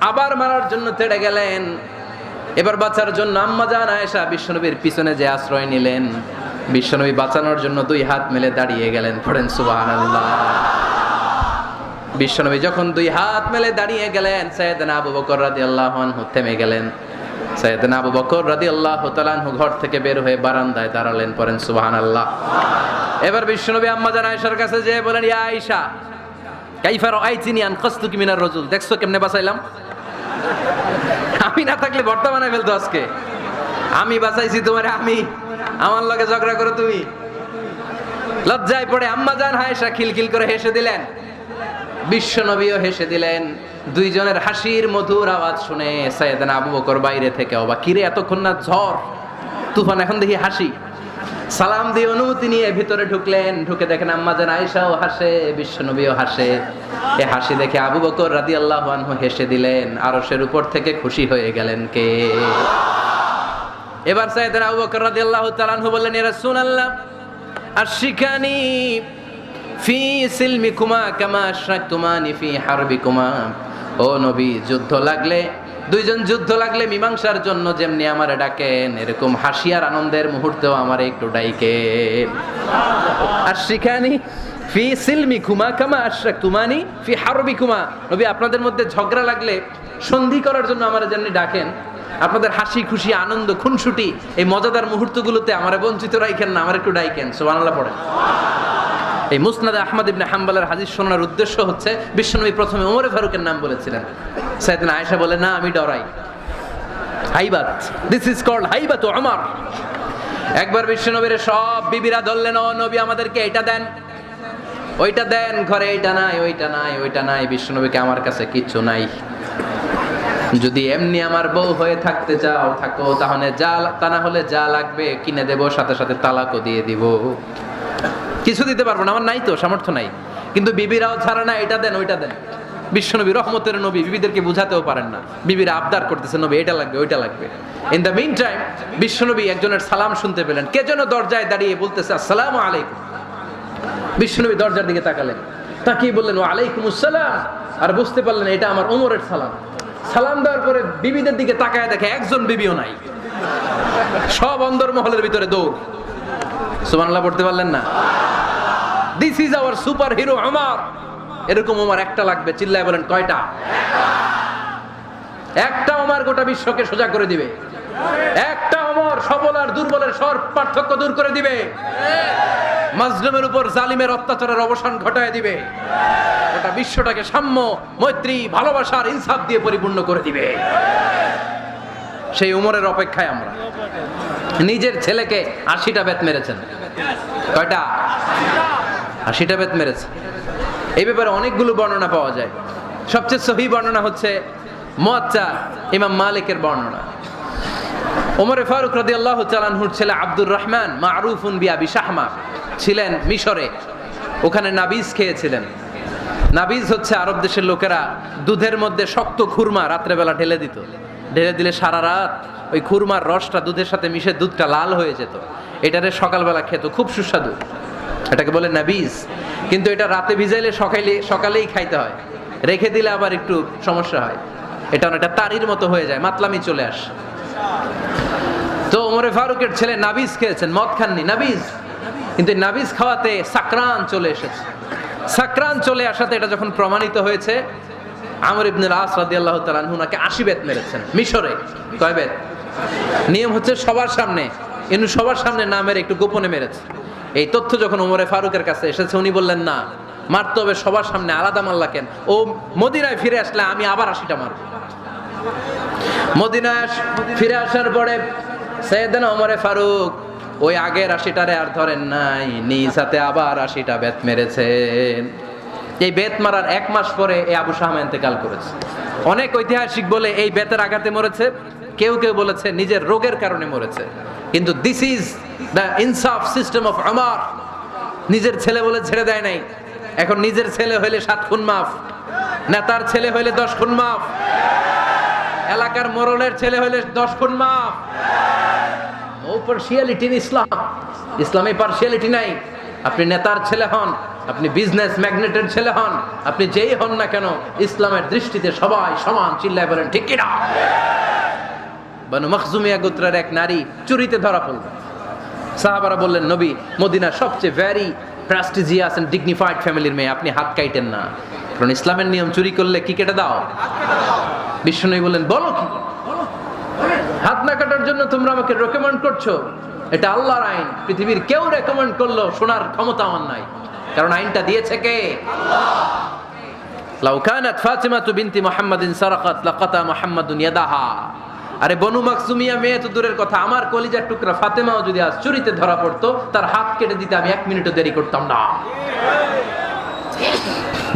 আবার মারার জন্য তেড়ে গেলেন। এবার বাঁচার জন্য আম্মাজান আয়েশা বিশ্বনবীর পিছনে যে আশ্রয় নিলেন, বিশ্বনবী বাঁচানোর জন্য দুই হাত মেলে দাঁড়িয়ে গেলেন। পড়েন সুবহানাল্লাহ। বিশ্বনবী যখন দুই হাত মেলে দাঁড়িয়ে গেলেন, সাইয়েদনা আবু বকর রাদিয়াল্লাহু আনহু থেমে গেলেন। সাইয়েদনা আবু বকর রাদিয়াল্লাহু তাআলা আনহু ঘর থেকে বের হয়ে বারান্দায় দাঁড়ালেন। পড়েন সুবহানাল্লাহ। এবার বিশ্বনবী আম্মাজান আয়েশার কাছে যেয়ে বলেন, ইয়া আয়েশা কাইফা রাআইতিনি আনকাসতুকি মিনার রাজুল, দেখছো কেমনে বাঁচাইলাম? আমি না থাকলে ভর্তা বানাই ফেলতো আজকে। আমি বাঁচাইছি তোমারে, আমি, আমার লগে ঝগড়া করো তুমি। লজ্জায় পড়ে আম্মাজান আয়েশা খিলখিল করে হেসে দিলেন, বিশ্বনবীও হেসে দিলেন। দুইজনের হাসির মধুর আওয়াজ শুনে সাইয়েদনা আবু বকর বাইরে থেকে অবাক, কিরে এতক্ষণ না ঝড় তুফান, এখন দেখি হাসি। সালাম দিয়ে অনুমতি নিয়ে ভিতরে ঢুকলেন। ঢুকে দেখেন আম্মাজান আয়েশাও হাসে, বিশ্বনবীও হাসে। এই হাসি দেখে আবু বকর রাদিয়াল্লাহু আনহু হেসে দিলেন, আরশের উপর থেকে খুশি হয়ে গেলেন কে? এবার সাইয়েদনা আবু বকর রাদিয়াল্লাহু তাআলা আনহু বললেন, ইয়া রাসূলুল্লাহ আশিকানি ফি সিলমিকুমা কামা আশরাকতুমানি ফি হারবিকুমা। ও নবী, দুইজন যুদ্ধ লাগলে মীমাংসার জন্য যেমনি আমারে ডাকেন, এরকম হাসি আর আনন্দের মুহূর্তেও আমারে একটু ডাইকেন। আর শিখানি ফি সিলমিকুমা কামা আশরাকতুমানি ফি হারবিকুমা। নবী, আপনাদের মধ্যে ঝগড়া লাগলে সন্ধি করার জন্য আমারে যেমনি ডাকেন, আপনাদের হাসি খুশি আনন্দ খুনসুটি এই মজাদার মুহূর্তগুলোতে আমারে বঞ্চিত রাখেন না, আমার একটু ডাইকেন। সুবহানাল্লাহ পড়েন। এই মুসনাদে আহমদ ইবনে হাম্বলের হাদিস শোনার উদ্দেশ্য হচ্ছে, বিশ্বনবী প্রথমে ওমর ফারুকের নাম বলেছিলেন। সাইয়েদনা আয়েশা বলে, না, আমি ডরাই। হাইবাত, দিস ইজ কল্ড হাইবাত ওমর। একবার বিশ্বনবীর সব বিবিরা ধরলেন, ও নবী, আমাদেরকে এটা দেন, ওইটা দেন, ঘরে এইটা নাই, ওইটা নাই, ওইটা নাই। বিশ্বনবীকে, আমার কাছে কিচ্ছু নাই, যদি এমনি আমার বউ হয়ে থাকতে চাও থাকো, তাহলে তা না হলে যা লাগবে কিনে দেব, সাথে সাথে তালাকও দিয়ে দিব। কিছু দিতে পারবো না, আমার নাই তো, সামর্থ্য নাই। কিন্তু বিবিরাও ছাড়ে না, এটা দেন, ওইটা দেন। বিশ্বনবী রহমতের নবী, বিবিদেরকে বুঝাতেও পারেন না, বিবিরা আবদার করতেছে, নবী এটা লাগবে, ওইটা লাগবে। ইন দ্য মিন টাইম বিশ্বনবী একজনের সালাম শুনতে পেলেন। কে যেন দরজায় দাঁড়িয়ে বলতেছে, আসসালামু আলাইকুম। বিশ্বনবী দরজার দিকে তাকালেন, তাকিয়ে বললেন, ওয়া আলাইকুম আসসালাম। আর বুঝতে পারলেন এটা আমার ওমরের সালাম। সালাম দেওয়ার পরে বিবিদের দিকে তাকায় দেখে একজন বিবিও নাই, সব অন্দরমহলের ভিতরে দৌড়। সুবহানাল্লাহ পড়তে পারলেন না? This is our super hero Omar. এরকম ওমর একটা লাগবে, চিল্লায় বলেন, কয়টা? একটা ওমর গোটা বিশ্বকে সোজা করে দিবে। একটা ওমর সবল আর দুর্বলের সব পার্থক্য দূর করে দিবে। মাজলুমের উপর জালিমের অত্যাচারের অবসান ঘটায় দিবে। গোটা বিশ্বটাকে সাম্য, মৈত্রী, ভালোবাসার ইনসাফ দিয়ে পরিপূর্ণ করে দিবে। সেই ওমরের অপেক্ষায় আমরা। নিজের ছেলেকে 80টা বেত মেরেছেন। কয়টা? 80টা বেত মেরেছে। এই ব্যাপারে অনেকগুলো বর্ণনা পাওয়া যায়। সবচেয়ে সহিহ বর্ণনা হচ্ছে মুয়াত্তা ইমাম মালিকের বর্ণনা। ওমরে ফারুক রাদিয়াল্লাহু তাআলা আনহুর ছেলে আব্দুর রহমান, মারুফুন বিআবি শাহমা, ছিলেন মিশরে। ওখানে নাবিজ খেয়েছিলেন। নাবিজ হচ্ছে আরব দেশের লোকেরা দুধের মধ্যে শক্ত খুরমা রাত্রেবেলা ঢেলে দিত। ঢেলে দিলে সারা রাত ওই খুরমার রসটা দুধের সাথে মিশে দুধটা লাল হয়ে যেত। এটারে সকালবেলা খেত, খুব সুস্বাদু। এটাকে বলে নাবিজ। কিন্তু এটা রাতে ভিজাইলে সকালেই খাইতে হয়, রেখে দিলে আবার একটু সমস্যা হয়। এটা অনেকটা তারির মতো হয়ে যায়, মাতলামি চলে আসে। তো ওমরে ফারুকের ছেলে নাবিজ খেয়েছেন, মদ খাননি, নাবিজ। কিন্তু নাবিজ খাওয়াতে সাকরান চলে এসেছে। সাকরান চলে আসাতে এটা যখন প্রমাণিত হয়েছে, আমর ইবনে আস রাদিয়াল্লাহু তাআলা আনহু নাকি 80 বেত মেরেছেন মিশরে। কয় বেত? নিয়ম হচ্ছে সবার সামনে, ইনি সবার সামনে না মেরে একটু গোপনে মেরেছে। এই তথ্য যখন ওমরে ফারুকের কাছে এসেছে, উনি বললেন, না, মারতে হবে সবার সামনে, আলাদা মারলা কেন? ও মদিনায় ফিরে আসলে আমি আবার 80টা মারব। মদিনায় ফিরে আসার পরে সাইয়েদনা ওমরে ফারুক ওই আগের 80টারে আর ধরেন নাই, নিজ হাতে আবার 80টা বেত মেরেছেন। এই বেত মারার 1 মাস পরে এই আবু শাহমা ইন্তেকাল করেছে। অনেক ঐতিহাসিক বলে এই বেতের আঘাতে মরেছে, কেউ কেউ বলেছে নিজের রোগের কারণে মরেছে। কিন্তু দিস ইজ দ্য ইনসাফ সিস্টেম অফ ওমর। নিজের ছেলে বলে ছেড়ে দেয় নাই। এখন নিজের ছেলে হইলে 7 খুন মাফ, নেতার ছেলে হইলে 10 খুন মাফ, এলাকার মোড়লের ছেলে হইলে 10 খুন মাফ। ও পার্সিয়ালিটি ইন ইসলাম। ইসলামে পার্সিয়ালিটি নাই। আপনি নেতার ছেলে হন, আপনি বিজনেস ম্যাগনেটের ছেলে হন, আপনি যেই হন না কেন, ইসলামের দৃষ্টিতে সবাই সমান। চিল্লায় বলেন ঠিক কিনা? বানু মখজুমিয়া গোত্রের এক নারী চুরিতে ধরা পড়ল। সাহাবারা বললেন, নবী, মদিনার সবচেয়ে ভেরি প্রেস্টিজিয়াস এন্ড ডিগনিফাইড ফ্যামিলির মেয়ে, আপনি হাত কাটেন না, কারণ ইসলামের নিয়ম চুরি করলে কি কেটে দাও? বিশ্বনবী বললেন, বলো কি? হাত না কাটার জন্য তোমরা আমাকে রেকমেন্ড করছো? এটা আল্লাহর আইন। পৃথিবীর কেউ রেকমেন্ড করলো শোনার ক্ষমতা আমার নাই, কারণ আইনটা দিয়েছে কে? আল্লাহ। লাউ কানাত ফাতিমাতু বিনতি মুহাম্মাদিন সারাকাত লাকাতা মুহাম্মাদুন ইয়াদাহা। আরে বনু মাকসুমিয়া মেয়ে তো দূরের কথা, আমার কলিজার টুকরা ফাতেমাও যদি আজ চুরিতে ধরা পড়তো, তার হাত কেটে দিতে আমি 1 মিনিটও দেরি করতাম না।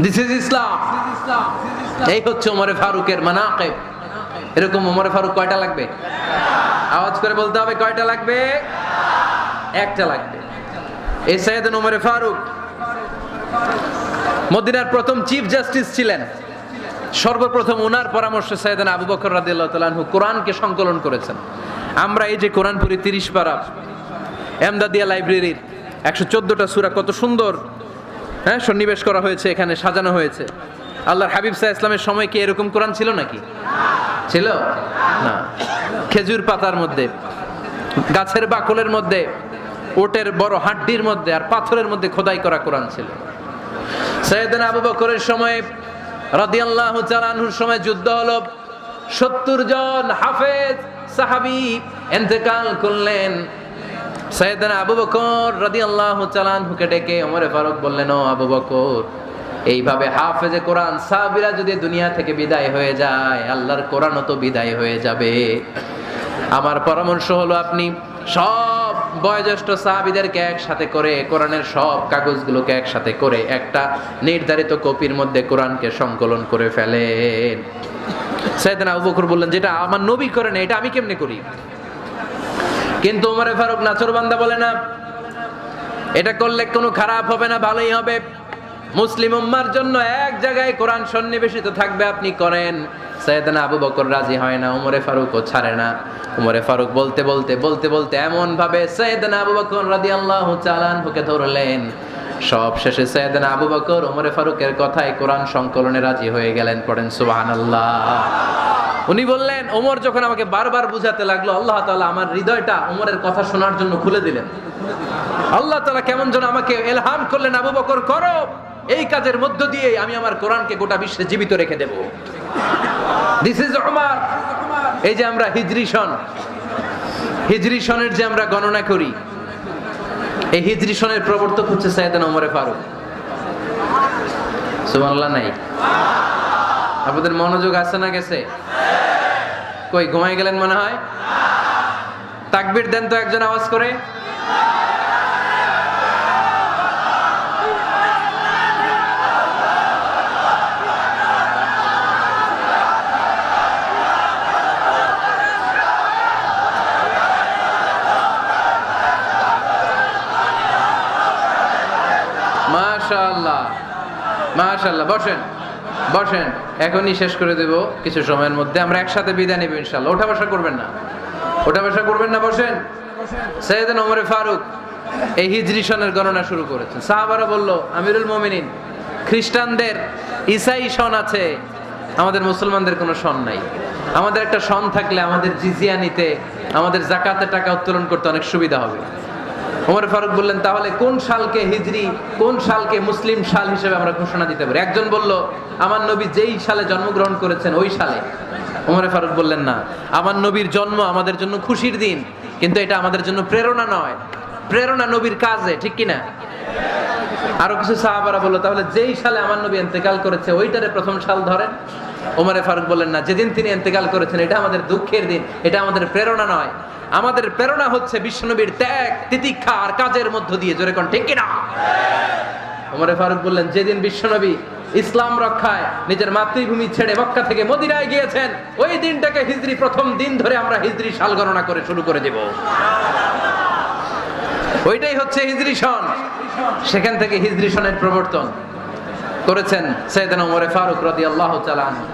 দিস ইজ ইসলাম। এই হচ্ছে ওমরে ফারুকের মানাকিব। এরকম ওমরে ফারুক কয়টা লাগবে? আওয়াজ করে বলতে হবে, কয়টা লাগবে? একটা লাগবে। এই সাইয়েদনা ওমরে ফারুক মদিনার প্রথম চিফ জাস্টিস ছিলেন। সর্বপ্রথম ওনার পরামর্শে সাইয়েদনা আবু বকর রাদিয়াল্লাহু তাআলা আনহু কোরআনকে সংকলন করেছেন। আমরা এই যে কোরআন পড়ি 30 পারা, এমদাদিয়া লাইব্রেরির 114টা সূরা, কত সুন্দর হ্যাঁ, সন্নিবেশ করা হয়েছে, এখানে সাজানো হয়েছে। আল্লাহর হাবিব সাল্লাল্লাহু আলাইহি ওয়াসাল্লামের সময় কি এরকম কোরআন ছিল নাকি? ছিল না। খেজুর পাতার মধ্যে, গাছের বাকলের মধ্যে, ওটের বড় হাড্ডির মধ্যে আর পাথরের মধ্যে খোদাই করা কোরআন ছিল। সাইয়েদনা আবু বকরের সময় রাদিয়াল্লাহু তাআলা আনহুর সময় যুদ্ধ হলো, 70 জন হাফেজ সাহাবী ইন্তেকাল করলেন। সাইয়েদনা আবু বকর রাদিয়াল্লাহু তাআলা আনহুকে ডেকে ওমরে ফারুক বললেন, ও আবু বকর, এইভাবে হাফেজে কোরআন সাহাবীরা যদি দুনিয়া থেকে বিদায় হয়ে যায়, আল্লাহর কোরআনও তো বিদায় হয়ে যাবে। আমার পরামর্শ হলো আপনি সব বয়োজ্যেষ্ঠ সাহাবীদেরকে একসাথে করে কোরআনের সব কাগজগুলোকে একসাথে করে একটা নির্ধারিত কপির মধ্যে কোরআনকে সংকলন করে ফেলেন। সাইয়েদনা আবু বকর বললেন, যেটা আমার নবী করে না, এটা আমি কেমনে করি? কিন্তু ওমরে ফারুক নাচরবান্দা বলে না, এটা করলে কোনো খারাপ হবে না, ভালোই হবে। মুসলিম উম্মার জন্য এক জায়গায় কোরআন সন্নিবেশিত থাকবে, আপনি করেন। সাইয়েদনা আবু বকর রাজি হয় না, ওমরে ফারুকও ছাড়ে না। ওমরে ফারুক বলতে বলতে বলতে বলতে এমন ভাবে সাইয়েদনা আবু বকর রাদিয়াল্লাহু তাআলা আনহুকে ধরলেন, সব শেষে সাইয়েদনা আবু বকর ওমরে ফারুকের কথায় কোরআন সংকলনে রাজি হয়ে গেলেন। পড়েন সুবহানাল্লাহ। উনি বললেন, ওমর যখন আমাকে বারবার বুঝাতে লাগলো, আল্লাহ তাআলা আমার হৃদয়টা ওমরের কথা শোনার জন্য খুলে দিলেন। আল্লাহ তাআলা কেমন যেন আমাকে ইলহাম করলেন, আবু বকর করো, এই কাজের মধ্য দিয়ে আমি আমার কোরআনকে গোটা বিশ্বে জীবিত রেখে দেব। This is Umar. এই যে আমরা হিজরি সনের যে আমরা গণনা করি, এই হিজরি সনের প্রবর্তক হচ্ছে সাইয়েদনা ওমরে ফারুক। সুবহানাল্লাহ নাই? আপনাদের মনোযোগ আছে না গেছে? কই ঘুমাই গেলেন মনে হয়? তাকবীর দেন তো একজন আওয়াজ করে। মাশাআল্লাহ, মাশাআল্লাহ। বসেন বসেন, এখনই শেষ করে দেব কিছু সময়ের মধ্যে। আমরা একসাথে বিদায় নেব ইনশাআল্লাহ। ওঠা বসা করবেন না, ওঠা বসা করবেন না, বসেন। সাইয়েদনা ওমরে ফারুক এই হিজরি সনের গণনা শুরু করেছেন। সাহাবারা বলল, আমিরুল মুমিনিন, খ্রিস্টানদের ঈসাই সন আছে, আমাদের মুসলমানদের কোনো সন নাই। আমাদের একটা সন থাকলে আমাদের জিজিয়া নিতে, আমাদের যাকাতের টাকা উত্তোলন করতে অনেক সুবিধা হবে। ওমর ফারুক বললেন, তাহলে কোন সালকে হিজরি, কোন সালকে মুসলিম সাল হিসেবে আমরা ঘোষণা দিতে পারি? একজন বলল, আমার নবী যেই সালে জন্মগ্রহণ করেছেন ওই সালে। ওমর ফারুক বললেন, না, আমার নবীর জন্ম আমাদের জন্য খুশির দিন, কিন্তু এটা আমাদের জন্য প্রেরণা নয়। প্রেরণা নবীর কাজে, ঠিক কিনা? আরো কিছু সাহাবারা বলল, তাহলে যেই সালে আমার নবী ইন্তেকাল করেছে ওইটারে প্রথম সাল ধরেন। ওমর ফারুক বললেন, না, যেদিন তিনি ইন্তেকাল করেছেন এটা আমাদের দুঃখের দিন, এটা আমাদের প্রেরণা নয়। আমাদের প্রেরণা হচ্ছে বিশ্বনবীর ত্যাগ, তিতিক্ষা আর কাজের মধ্য দিয়ে। জোরে কোন ঠিক কিনা? ওমর ফারুক বললেন, যেদিন বিশ্বনবী ইসলাম রক্ষায় নিজের মাতৃভূমি ছেড়ে মক্কা থেকে মদিনায় গিয়েছেন, ওই দিনটাকে হিজরি প্রথম দিন ধরে আমরা হিজরি সাল গণনা করে শুরু করে দেব। ওইটাই হচ্ছে হিজরি সন। সেখান থেকে হিজরি সনের প্রবর্তন করেছেন সাইয়েদনা ওমর ফারুক রাদিয়াল্লাহু তাআলা আনহু।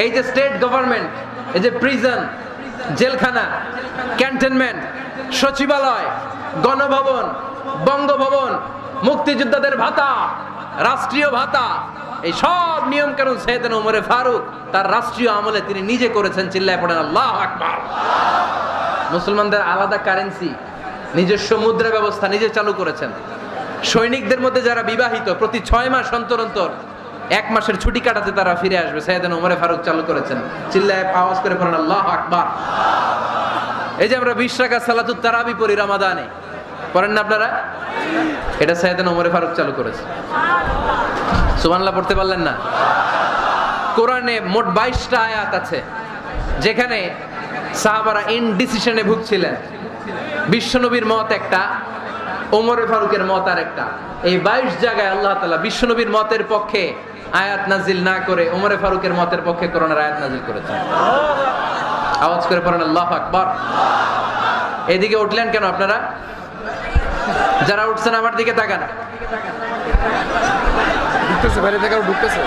এই যে স্টেট গভর্নমেন্ট, এই যে প্রিজন, জেলখানা, ক্যান্টনমেন্ট, সচিবালয়, গণভবন, বঙ্গভবন, মুক্তিযোদ্ধাদের ভাতা, রাষ্ট্রীয় ভাতা, এই সব নিয়ম কানুন সাইয়েদনা ওমর ফারুক তার রাষ্ট্রীয় আমলে তিনি নিজে করেছেন। চিল্লায় পড়েন আল্লাহু আকবার। মুসলমানদের আলাদা কারেন্সি, নিজস্ব মুদ্রা ব্যবস্থা নিজে চালু করেছেন। সৈনিকদের মধ্যে যারা বিবাহিত, প্রতি 6 মাস অন্তর অন্তর 1 মাসের ছুটি কাটাতে তারা ফিরে আসবে, সাইয়েদনা ওমর ফারুক চালু করেছেন। চিল্লায় আওয়াজ করে পড়েন আল্লাহু আকবার। এই যে আমরা 20 রাকাত সালাতুত তারাবি পড়ি রমাদানে, পড়েন না আপনারা? এটা সাইয়েদনা ওমর ফারুক চালু করেছে। সুবহানাল্লাহ পড়তে পারলেন না? কোরআনে মোট 22টা আয়াত আছে যেখানে সাহাবারা ইনডিসিশনে ভুগছিলেন। বিশ্বনবীর মত একটা, ওমর ফারুকের মত আর একটা। এই 22 জায়গায় আল্লাহ তাআলা বিশ্বনবীর মতের পক্ষে আয়াত নাজিল না করে ওমর ফারুকের মতের পক্ষে কোরআনের আয়াত নাজিল করেছেন। আওয়াজ করে পড়েন আল্লাহু আকবার। এদিকে উঠলেন কেন আপনারা? যারা উঠছেন আমার দিকে তাকান। ঢুকতেছে, বাইরে থেকে ঢুকতেছে,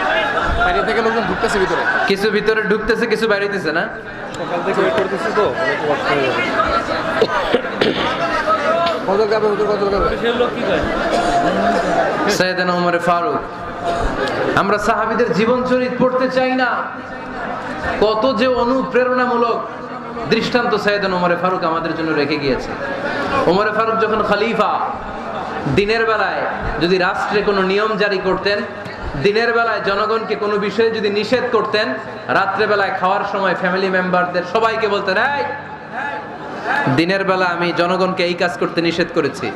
বাইরে থেকে লোকজন ঢুকতেছে ভিতরে, কিছু ভিতরে ঢুকতেছে, কিছু বাইরেতেছে না। সকাল থেকে ওয়েট করতেছি তো। কজল গাবে হুজুর কজল গাবে সাইয়েদনা ওমর ফারুক। আমরা সাহাবীদের জীবন চরিত পড়তে চাই না, কত যে অনুপ্রেরণামূলক দৃষ্টান্ত সাইয়েদনা ওমর ফারুক আমাদের জন্য রেখে গিয়েছে। ওমর ফারুক যখন খলিফা, দিনের বেলায় যদি রাষ্ট্রে কোনো নিয়ম জারি করতেন, দিনের বেলায় জনগণকে কোনো বিষয়ে যদি নিষেধ করতেন, রাত্রে বেলায় খাওয়ার সময় ফ্যামিলি মেম্বারদের সবাইকে বলতেন, এই দিনের বেলা আমি জনগণকে এই কাজ করতে নিষেধ করেছি,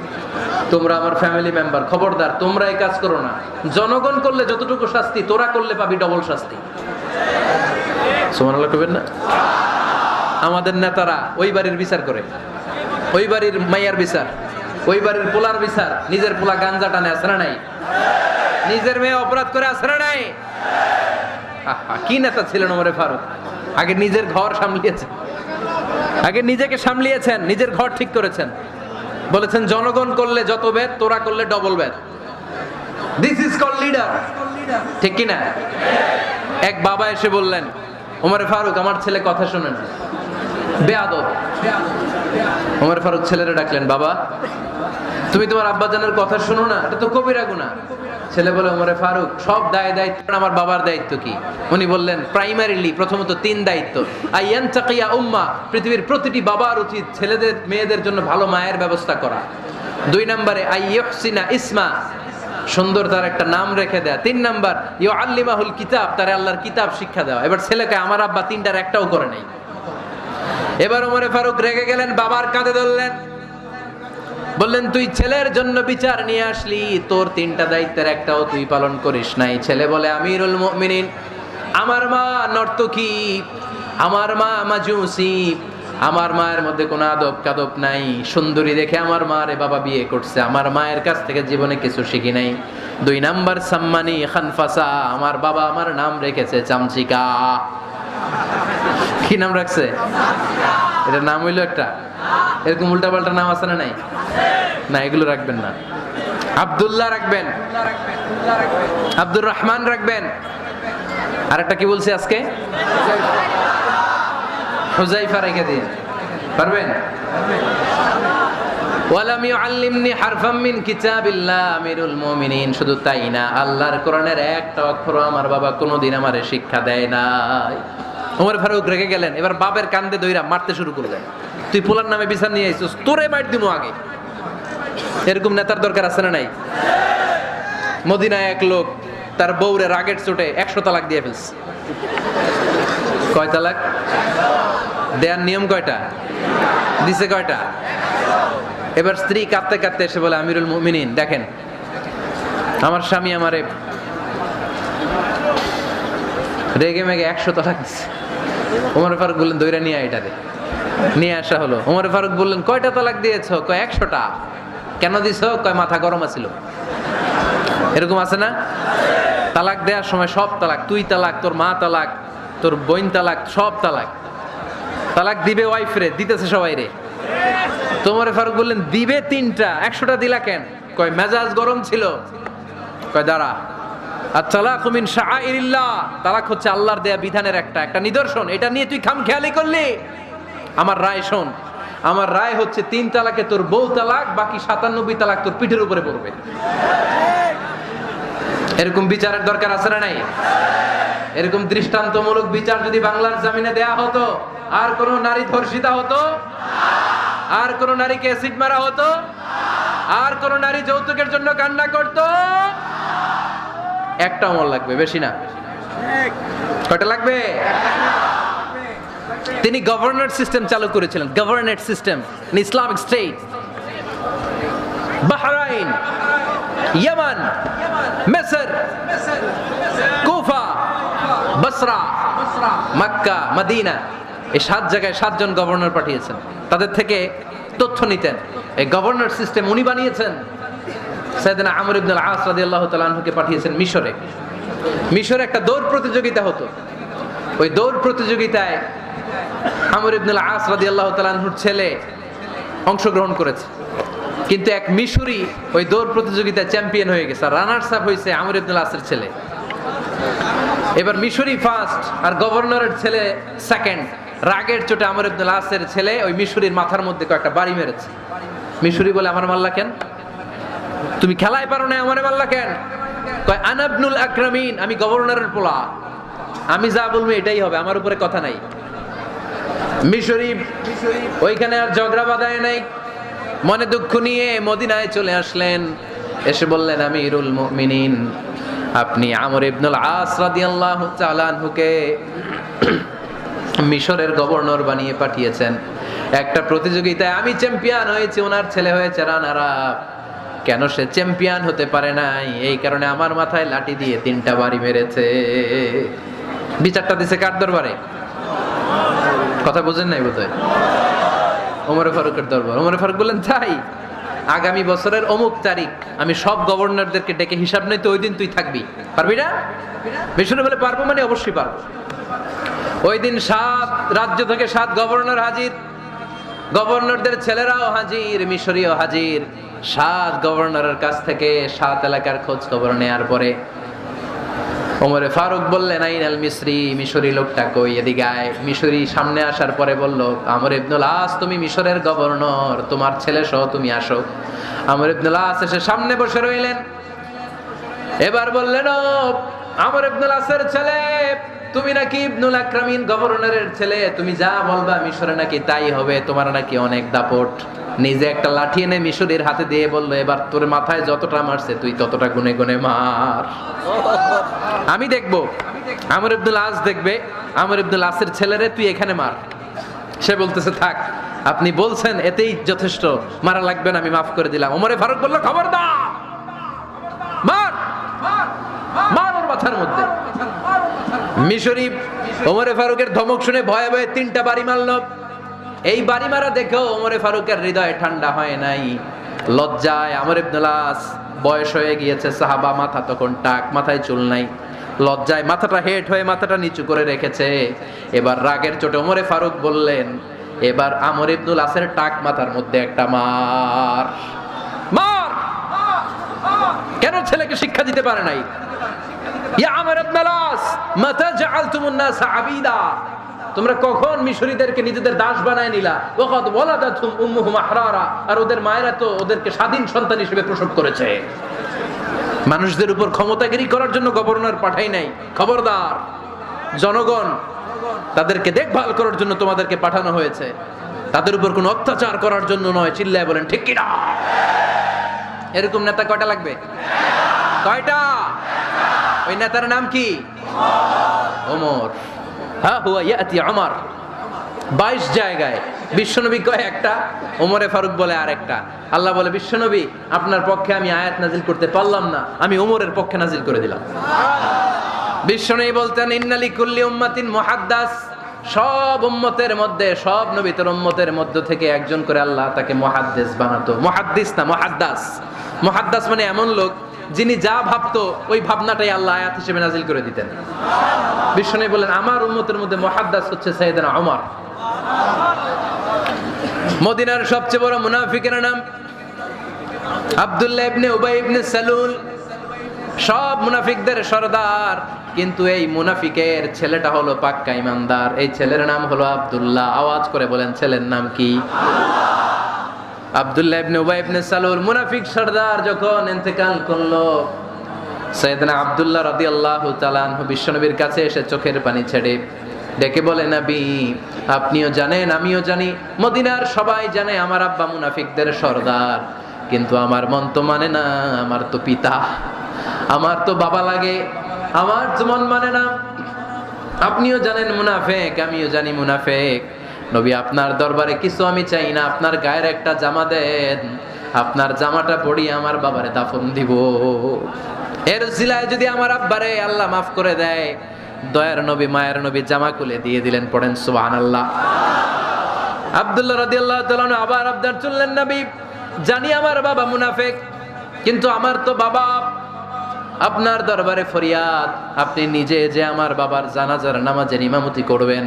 তোমরা আমার ফ্যামিলি মেম্বার, খবরদার তোমরা এই কাজ করো না। জনগণ করলে যতটুকু শাস্তি, তোরা করলে পাবি ডবল শাস্তি। সুবহানাল্লাহ কইবেন না? আমাদের নেতারা ওই বাড়ির বিচার করে, ওই বাড়ির মাইয়ার বিচার, ওই বাড়ির পোলার বিচার, নিজের পোলা গাঞ্জা টানে আছে না নাই, নিজের মেয়ে অপরাধ করে আছে না নাই। কি নেতা ছিলেন ওমর ফারুক! আগে নিজের ঘর সামলিয়েছেন, আগে নিজেকে সামলিয়েছেন, নিজের ঘর ঠিক করেছেন, বলেছেন জনগণ করলে যত বেদ, তোরা করলে double Veda. This is call leader, ঠিক কি না? এক বাবা এসে বললেন, ওমর ফারুক আমার ছেলে কথা শোনে না, বেয়াদব। ওমর ফারুক ছেলেরে ডাকলেন, বাবা তুমি তোমার আব্বাজানের কথা শোনো না, এটা তো কবিরা গুনাহ। ছেলে বলে, ওমর ফারুক সব দায়িত্ব আমার বাবার দায়িত্ব কি? উনি বললেন, প্রাইমারিলি প্রথমত 3 দায়িত্ব। আইয়ান তাকিয়া উম্মা, পৃথিবীর প্রতিটি বাবার উচিত ছেলেদের মেয়েদের জন্য ভালো মায়ের ব্যবস্থা করা। 2 নম্বরে আইয়ুহসিনা ইসমা, সুন্দর তার একটা নাম রেখে দেয়া। 3 নাম্বার ইউআল্লিমাহুল কিতাব, তার আল্লাহর কিতাব শিক্ষা দেওয়া। এবার ছেলেকে আমার আব্বা 3টার একটাও করে নাই। এবার ওমর ফারুক রেগে গেলেন, বাবার কাঁধে ধরলেন, বললেন তুই ছেলের জন্য বিচার নিয়ে আসলি, তোর 3টা দায়িত্বের একটাও তুই পালন করিস নাই। ছেলে বলে, আমিরুল মুমিনিন আমার মা নর্তকী, আমার মা মাজুসি, আমার মায়ের মধ্যে কোনো আদব কাদব নাই, সুন্দরী দেখে আমার মারে বাবা বিয়ে করছে, আমার মায়ের কাছ থেকে জীবনে কিছু শিখি নাই। 2 নাম্বার সাম্মানি খানফাসা, আমার বাবা আমার নাম রেখেছে চামচিকা। কি নাম রাখছে? এটা নাম হইলো একটা? এরকম উল্টাপাল্টা নাম আছে না নাই? না, এগুলো রাখবেন না। আব্দুল্লাহ রাখবেন, আব্দুর রহমান রাখবেন। আরেকটা কি বলছি আজকে? হুজাইফা রেখে দিন, পারবেন? ওয়ালাম ইউআল্লিমনি হারফাম মিন কিতাবিল্লাহ আমিরুল মুমিনিন। শুধু তাই না, আল্লাহর কোরআনের একটা অক্ষর আমার বাবা কোনোদিন আমারে শিক্ষা দেয় নাই। ওমর ফারুক রেগে গেলেন, এবার বাবার কান্দে দইরা মারতে শুরু করলেন, তুই পোলার নামে বিচার নিয়ে আইছিস, তোরে মার দিমু আগে। এরকম নেতার দরকার আছে না নাই? মদিনায় এক লোক তার বউরে রাগের চোটে 100 তালাক দিয়ে ফেলছে। কয় তালাক দেয়ার নিয়ম? কয়টা দিছে? কয়টা? এবার স্ত্রী কাঁদতে কাঁদতে এসে বলে, আমিরুল মুমিনিন দেখেন, আমার স্বামী আমারে রেগে মেগে 100 তালাক দিছে। ওমর ফারুক বললেন, দইরা নিয়ে এটারে। নিয়ে আসা হলো। ওমর ফারুক বললেন, কয়টা তালাক দিয়েছো? কয় 100টা। কেন দিছো? কয় মাথা গরম আছিল। এরকম আছে না? তালাক দেওয়ার সময় সব তালাক, তুই তালাক, তোর মা তালাক, তোর বোন তালাক, সব তালাক। তালাক দিবে ওয়াইফ রে, দিতেছে সবাই রে। ওমর ফারুক বললেন, দিবে 3টা, 100টা দিলা কেন? কয় মেজাজ গরম ছিল। কয় দাঁড়া, আত-তালাকু মিন শাআইরিল্লাহ, তালাক হচ্ছে আল্লাহর দেয়া বিধানের একটা নিদর্শন, এটা নিয়ে তুই খামখেয়ালি করলি। আমার রায় শোন, আমার রায় হচ্ছে 3 তালাকে তোর বউ তালাক, বাকি 97 তালাক তোর পিঠের উপরে পড়বে। এরকম বিচারের দরকার আছে না নাই? এরকম দৃষ্টান্তমূলক বিচার যদি বাংলার জমিনে দেয়া হতো, আর কোন নারী ধর্ষিতা হতো? আর কোন নারীকে অ্যাসিড মারা হতো? আর কোন নারী যৌতুকের জন্য কান্না করতো? একটা আমল লাগবে, বেশি না। কয়টা লাগবে? তিনি গভর্নর সিস্টেম চালু করেছিলেন, governor system in Islamic state. Bahrain, ইয়ামান, মিসর, কুফা, বসরা, মক্কা, মদিনা, এই 7 জায়গায় 7 জন গভর্নর পাঠিয়েছেন। তাদের থেকে তথ্য নিতেন। এই গভর্নর সিস্টেম উনি বানিয়েছেন। সাইয়েদনা আমর ইবনে আল-আস রাদিয়াল্লাহু তাআলা আনহুকে পাঠিয়েছেন মিশরে। মিশরে একটা দৌড় প্রতিযোগিতা হতো। ওই দৌড় প্রতিযোগিতায় আমর ইবনে আল-আস রাদিয়াল্লাহু তাআলা আনহুর ছেলে অংশগ্রহণ করেছে, কিন্তু এক মিশরি ওই দৌড় প্রতিযোগিতায় চ্যাম্পিয়ন হয়ে গেছে। রানার্স আপ হয়েছে আমর ইবনে আল-আসের ছেলে। এবার মিশরি ফার্স্ট আর গভর্নরের ছেলে সেকেন্ড। রাগের চোটে আমর ইবনে আল-আসের ছেলে ওই মিশরির মাথার মধ্যে কয়েকটা বাড়ি মেরেছে। মিশরি বলে আমার মাল্লা কেন? তুমি খেলায় পারো না, আমারে মাল্লা কেন? কয় আনা ইবনুল আকরামিন, আমি গভর্নরের পোলা, আমি যা বলবো এটাই হবে, আমার উপরে কথা নাই। মিশরি ওইখানে আর ঝগড়া বাঁধায় নাই, মনে দুঃখ নিয়ে মদিনায় চলে আসলেন। এসে বললেন আমিরুল মুমিনিন, আপনি আমর ইবনুল আস রাদিয়াল্লাহু তাআলা আনহুকে মিশরের গভর্নর বানিয়ে পাঠিয়েছেন। একটা প্রতিযোগিতায় আমি চ্যাম্পিয়ন হয়েছি, ওনার ছেলে হয়েছে রানার আপ। কেন সে চ্যাম্পিয়ন হতে পারে নাই? এই কারণে আমার মাথায় লাঠি দিয়ে 3টা বাড়ি মেরেছে। বিচারটা দিছে কার দরবারে? কথা বুঝেন নাই বোধহয়, ওমর ফারুকের দরবার। ওমর ফারুক বললেন তাই, আগামী বছরের অমুক তারিখ আমি সব গভর্নরদেরকে ডেকে হিসাব নেই, তো ওই দিন তুই থাকবি, পারবি না? মিশরে বলে পারবো, মানে অবশ্যই পারবো। ওই দিন 7 রাজ্য থেকে 7 গভর্নর হাজির, গভর্নরদের ছেলেরাও হাজির, মিশরীয় হাজির। 7 গভর্নরের কাছ থেকে 7 এলাকার খোঁজ খবর নেয়ার পরে ওমরে ফারুক বললেন আইনাল মিসরি, মিশরি লোকটা কই, এদিকে আয়। মিশরি সামনে আসার পরে বলল, আমর ইবনুল আস তুমি মিশরের গভর্নর, তোমার ছেলে সহ তুমি আসো। আমর ইবনুল আস এসে সামনে বসে রইলেন। এবার বললেন, ও আমর ইবনুল আসের ছেলে, তুমি নাকি ইবনুল আকরামিন গভর্নরের ছেলে, তুমি যা বলবা মিশরে নাকি তাই হবে, তোমার নাকি অনেক দাপট। নিজে একটা লাঠি এনে মিশরীর হাতে দিয়ে বললো, এবার তোর মাথায় যতটা মারছে তুই ততটা গুনে গুনে মার, আমি দেখবো। আমর ইবনুল আস দেখবে, আমর ইবনুল আসের ছেলেরে তুই এখানে মার। সে বলতেছে থাক, আপনি বলছেন এতেই যথেষ্ট, মারা লাগবে না, আমি মাফ করে দিলাম। ওমরে ফারুক বলল, খবরদার, মার মার ওর মাথার মধ্যে। মিশরি ওমরে ফারুকের ধমক শুনে ভয়ে ভয়ে 3টা বাড়ি মারল। এই বাড়ি মারা দেখেও ওমরে ফারুকের হৃদয় ঠান্ডা হয় নাই। লজ্জায় আমর ইবনুল আস, বয়স হয়ে গিয়েছে, সাহাবা, মাথা তখন টাক, মাথায় চুল নাই, লজ্জায় মাথাটা হেট হয়ে মাথাটা নিচু করে রেখেছে। এবার রাগের চোটে ওমরে ফারুক বললেন, এবার আমর ইবনুল আসের টাক মাথার মধ্যে একটা মার, মার। কেন ছেলেকে শিক্ষা দিতে পারে নাই? ইয়া আমর ইবনুল আস, মাতা জাআলতুমুন নাস আবিদা, তোমরা কখন মিশরীদেরকে নিজেদের দাস বানায় নিলা? ওয়াকাদ ওয়ালাদাতুম উম্মুহুম আহরারা, আর ওদের মায়েরা তো ওদেরকে স্বাধীন সন্তান হিসেবে প্রসব করেছে। মানুষদের উপর ক্ষমতাগিরি করার জন্য গভর্নর পাঠাই নাই। খবরদার, জনগণ তাদেরকে দেখভাল করার জন্য তোমাদেরকে পাঠানো হয়েছে, তাদের উপর কোনো অত্যাচার করার জন্য নয়। চিল্লায় বলেন ঠিক কি না? এরকম নেতা কয়টা লাগবে? কয়টা? ওই নেতার নাম কি? ওমর। হ্যাঁ, হুয়া ইয়াতি ওমর। 22 জায়গায় বিশ্বনবী কয় একটা, ওমরে ফারুক বলে আরেকটা। আল্লাহ বলে, বিশ্বনবী আপনার পক্ষে আমি আয়াত নাজিল করতে পারলাম না, আমি ওমরের পক্ষে নাজিল করে দিলাম। বিশ্বনবী বলতেন, ইন্নালি কুল্লি উম্মাতিন মুহাদ্দাস, সব উম্মতের মধ্যে, সব নবীর উম্মতের মধ্য থেকে একজন করে আল্লাহ তাকে মুহাদ্দিস বানাতো। মুহাদ্দিস না, মুহাদ্দাস। মুহাদ্দাস মানে এমন লোক যিনি যা ভাবতো ওই ভাবনাটাই আল্লাহ আয়াত হিসেবে নাজিল করে দিতেন। বিশ্বনবী বলেন, আমার উম্মতের মধ্যে মুহাদ্দাস হচ্ছে সাইয়েদনা ওমর। মদিনার সবচেয়ে বড় মুনাফিকের নাম আব্দুল্লাহ ইবনে উবাই ইবনে সালুল, সব মুনাফিকদের সরদার। কিন্তু এই মুনাফিকের ছেলেটা হলো পাক্কা ইমানদার। এই ছেলের নাম হলো আব্দুল্লাহ। আওয়াজ করে বলেন, ছেলের নাম কি? আব্দুল্লাহ ইবনে উবাই ইবনে সালুল, মুনাফিক সরদার যখন ইন্তেকাল করলো, সাইয়েদনা আব্দুল্লাহ রাদিয়াল্লাহু তাআলা আনহু বিশ্বনবীর কাছে এসে চোখের পানি ছেড়ে ডেকে বলে, নবী আপনিও জানেন, আমিও জানি, মদিনার সবাই জানে আমার আব্বা মুনাফিকদের সরদার, কিন্তু আমার মন তো মানে না, আমার তো পিতা, আমার তো বাবা লাগে, আমার তো মন মানে না। আপনিও জানেন মুনাফিক, আমিও জানি মুনাফিক। নবী আপনার দরবারে কিছু আমি চাই না, আপনার গায়ের একটা জামা দেন, আপনার জামাটা পরিয়ে আমার বাবারে দাফন দিব। এর উসিলায় যদি আমার আব্বারে আল্লাহ মাফ করে দেয়, দয়ার নবী মায়ের নবী জামা খুলে দিয়ে দিলেন। পড়েন সুবহানাল্লাহ। আব্দুল্লাহ রাদিয়াল্লাহু তাআলা আবার আবদার চললেন, নবী জানি আমার বাবা মুনাফিক, কিন্তু আমার তো বাবা, আপনার দরবারে ফরিয়াদ, আপনি নিজে যে আমার বাবার জানাজার নামাজের ইমামতি করবেন।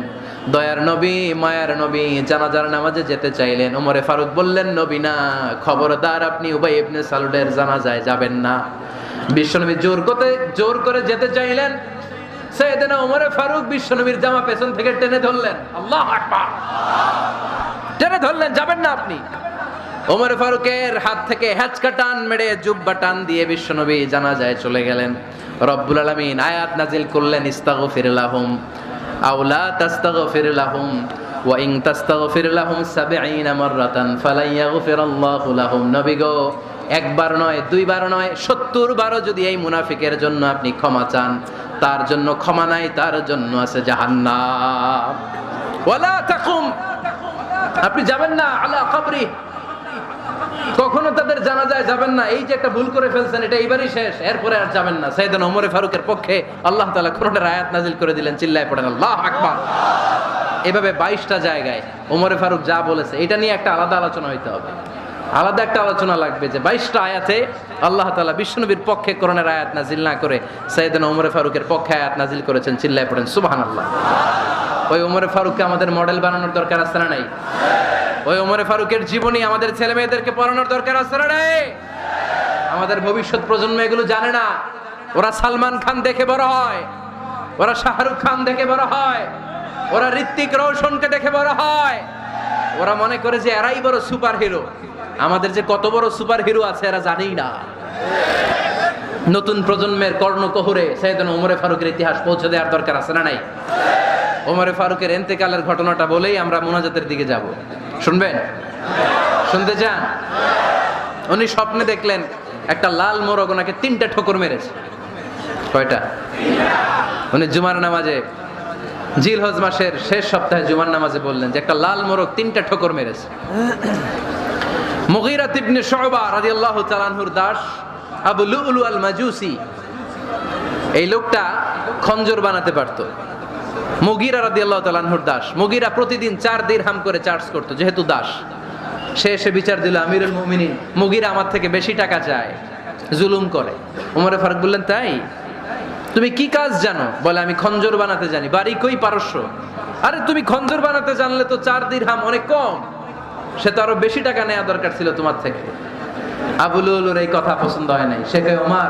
দয়ার নবী মায়ের নবী জানাজার নামাজে যেতে চাইলেন। ওমরে ফারুক বললেন, নবী না, খবরদার আপনি উবাই ইবনে সালুলের জানাজায় যাবেন না। বিশ্বনবী জোর করে যেতে চাইলেন। সাইয়েদনা ওমরে ফারুক বিশ্বনবীর জামা পেছন থেকে টেনে ধরলেন। আল্লাহু আকবার। টেনে ধরলেন, যাবেন না আপনি। ওমর ফারুকের হাত থেকে হ্যাচকা টান মেরে জুব্বা টান দিয়ে বিশ্বনবী জানাজায় চলে গেলেন। রব্বুল আলামিন আয়াত নাজিল করলেন, ইস্তাগফির লাহুম আও লা তাস্তাগফির লাহুম ওয়া ইন তাস্তাগফির লাহুম ৭০ মাররাতান ফালান ইয়াগফিরাল্লাহু লাহুম। নবী গো, একবার নয়, দুইবার নয়, ৭০ বারও যদি এই মুনাফিকের জন্য আপনি ক্ষমা চান, তার জন্য ক্ষমা নাই, তার জন্য আছে জাহান্নাম। ওয়ালা তাকুম, আপনি যাবেন না আলা কবরি, কখনো তাদের জানাজায় যাবেন না। এই যে একটা ভুল করে ফেলছেন, এটা এইবারই শেষ, এরপরে আর যাবেন না। সাইয়েদনা ওমর ফারুকের পক্ষে আল্লাহ তাআলা কোরআনের আয়াত নাজিল করে দিলেন, চিল্লায় পড়েন আল্লাহু আকবার। এভাবে 22টা জায়গায় ওমর ফারুক যা বলেছে, এটা নিয়ে একটা আলাদা আলোচনা হইতে হবে, আলাদা একটা আলোচনা লাগবে যে 22টা আয়াতে আল্লাহ তাআলা বিশ্বনবীর পক্ষে কোরআনের আয়াত নাজিল না করে সাইয়েদনা ওমর ফারুকের পক্ষে আয়াত নাজিল করেছেন, চিল্লায় পড়েন সুবহানাল্লাহ। ওই ওমর ফারুককে আমাদের মডেল বানানোর দরকার আছে না নাই? ওই ওমর ফারুকের জীবনী আমাদের ছেলে মেয়েদেরকে পড়ানোর দরকার আছে না নাই? আমাদের ভবিষ্যৎ প্রজন্ম এগুলো জানে না। ওরা সালমান খান দেখে বড় হয়, ওরা শাহরুখ খান দেখে বড় হয়, ওরা ঋত্বিক রোশনকে দেখে বড় হয়। ওরা মনে করে যে এরাই বড় সুপার হিরো। আমাদের যে কত বড় সুপার হিরো আছে এরা জানেই না। নতুন প্রজন্মের কর্ণকোহরে সাইয়েদনা ওমর ফারুকের ইতিহাস পৌঁছে দেওয়ার দরকার আছে না নাই? ওমর ফারুকের ইন্তেকালের ঘটনাটা বলেই আমরা মুনাজাতের দিকে যাব। শুনবেন? শুনতে চান? উনি স্বপ্নে দেখলেন একটা লাল মোরগ ওনাকে 3টা ঠোকর মেরেছে। কয়টা? উনি জুমার নামাজে, জিলহজ মাসের শেষ সপ্তাহে জুমার নামাজে বললেন যে একটা লাল মোরগ 3টা ঠোকর মেরেছে। মুগীরা ইবনে শুবা রাদিয়াল্লাহু তাআলা আনহুর দাস আবু লুলু আল মাজুসি, এই লোকটা খঞ্জর বানাতে পারতো। মুগীরা রাদিয়াল্লাহু তাআলা আনহুর দাস। মুগীরা প্রতিদিন 4 দিরহাম করে চার্জ করতো, যেহেতু দাস। সে এসে বিচার দিল, আমিরুল মুমিনিন, মুগীরা আমার থেকে বেশি টাকা চায়, জুলুম করে। ওমর ফারুক বললেন, তাই? তুমি কি কাজ জানো? বলে, আমি খঞ্জর বানাতে জানি। বাড়ি কই? পারস্য। আরে তুমি খঞ্জর বানাতে জানলে তো 4 দিরহাম অনেক কম, সে তো আরো বেশি টাকা নেওয়া দরকার ছিল তোমার থেকে। আবু লুলুর এই কথা পছন্দ হয় নাই। সে কয়, ওমর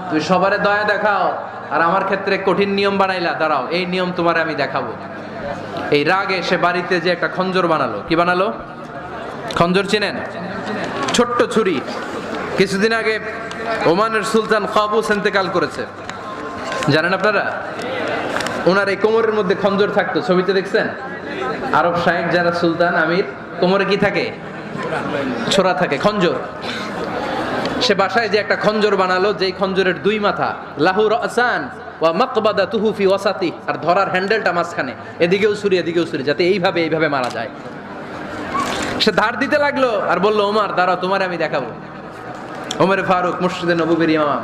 তুমি সবারে দয়া দেখাও আর আমার ক্ষেত্রে কঠিন নিয়ম বানাইলা, দাঁড়াও এই নিয়ম তোমারে আমি দেখাবো। এই রাগে সে বাড়িতে যে একটা খঞ্জর বানালো। কি বানালো? খঞ্জর চিনেন? ছোট্ট ছুরি। কিছুদিন আগে ওমানের সুলতান কাবুস ইন্তেকাল করেছে, জানেন আপনারা? ওনার এই কোমরের মধ্যে খঞ্জর থাকতো, ছবিতে দেখছেন? আরব শায়েখ যারা সুলতান আমির, কোমরে কি থাকে? ছোরা থাকে, খঞ্জর। সে বাসায় যে একটা খঞ্জর বানালো, যেই খঞ্জরের 2 মাথা, লাহু রাসান ওয়া মাকবাদাতুহু ফি ওয়াসাতি, আর ধরার হ্যান্ডেলটা মাঝখানে, এদিকেও ছুরি এদিকেও ছুরি, যাতে এইভাবে মারা যায়। সে ধার দিতে লাগলো আর বলল, ওমর দাঁড়াও তোমারে আমি দেখাবো। ওমর ফারুক মসজিদে নববীর ইমাম,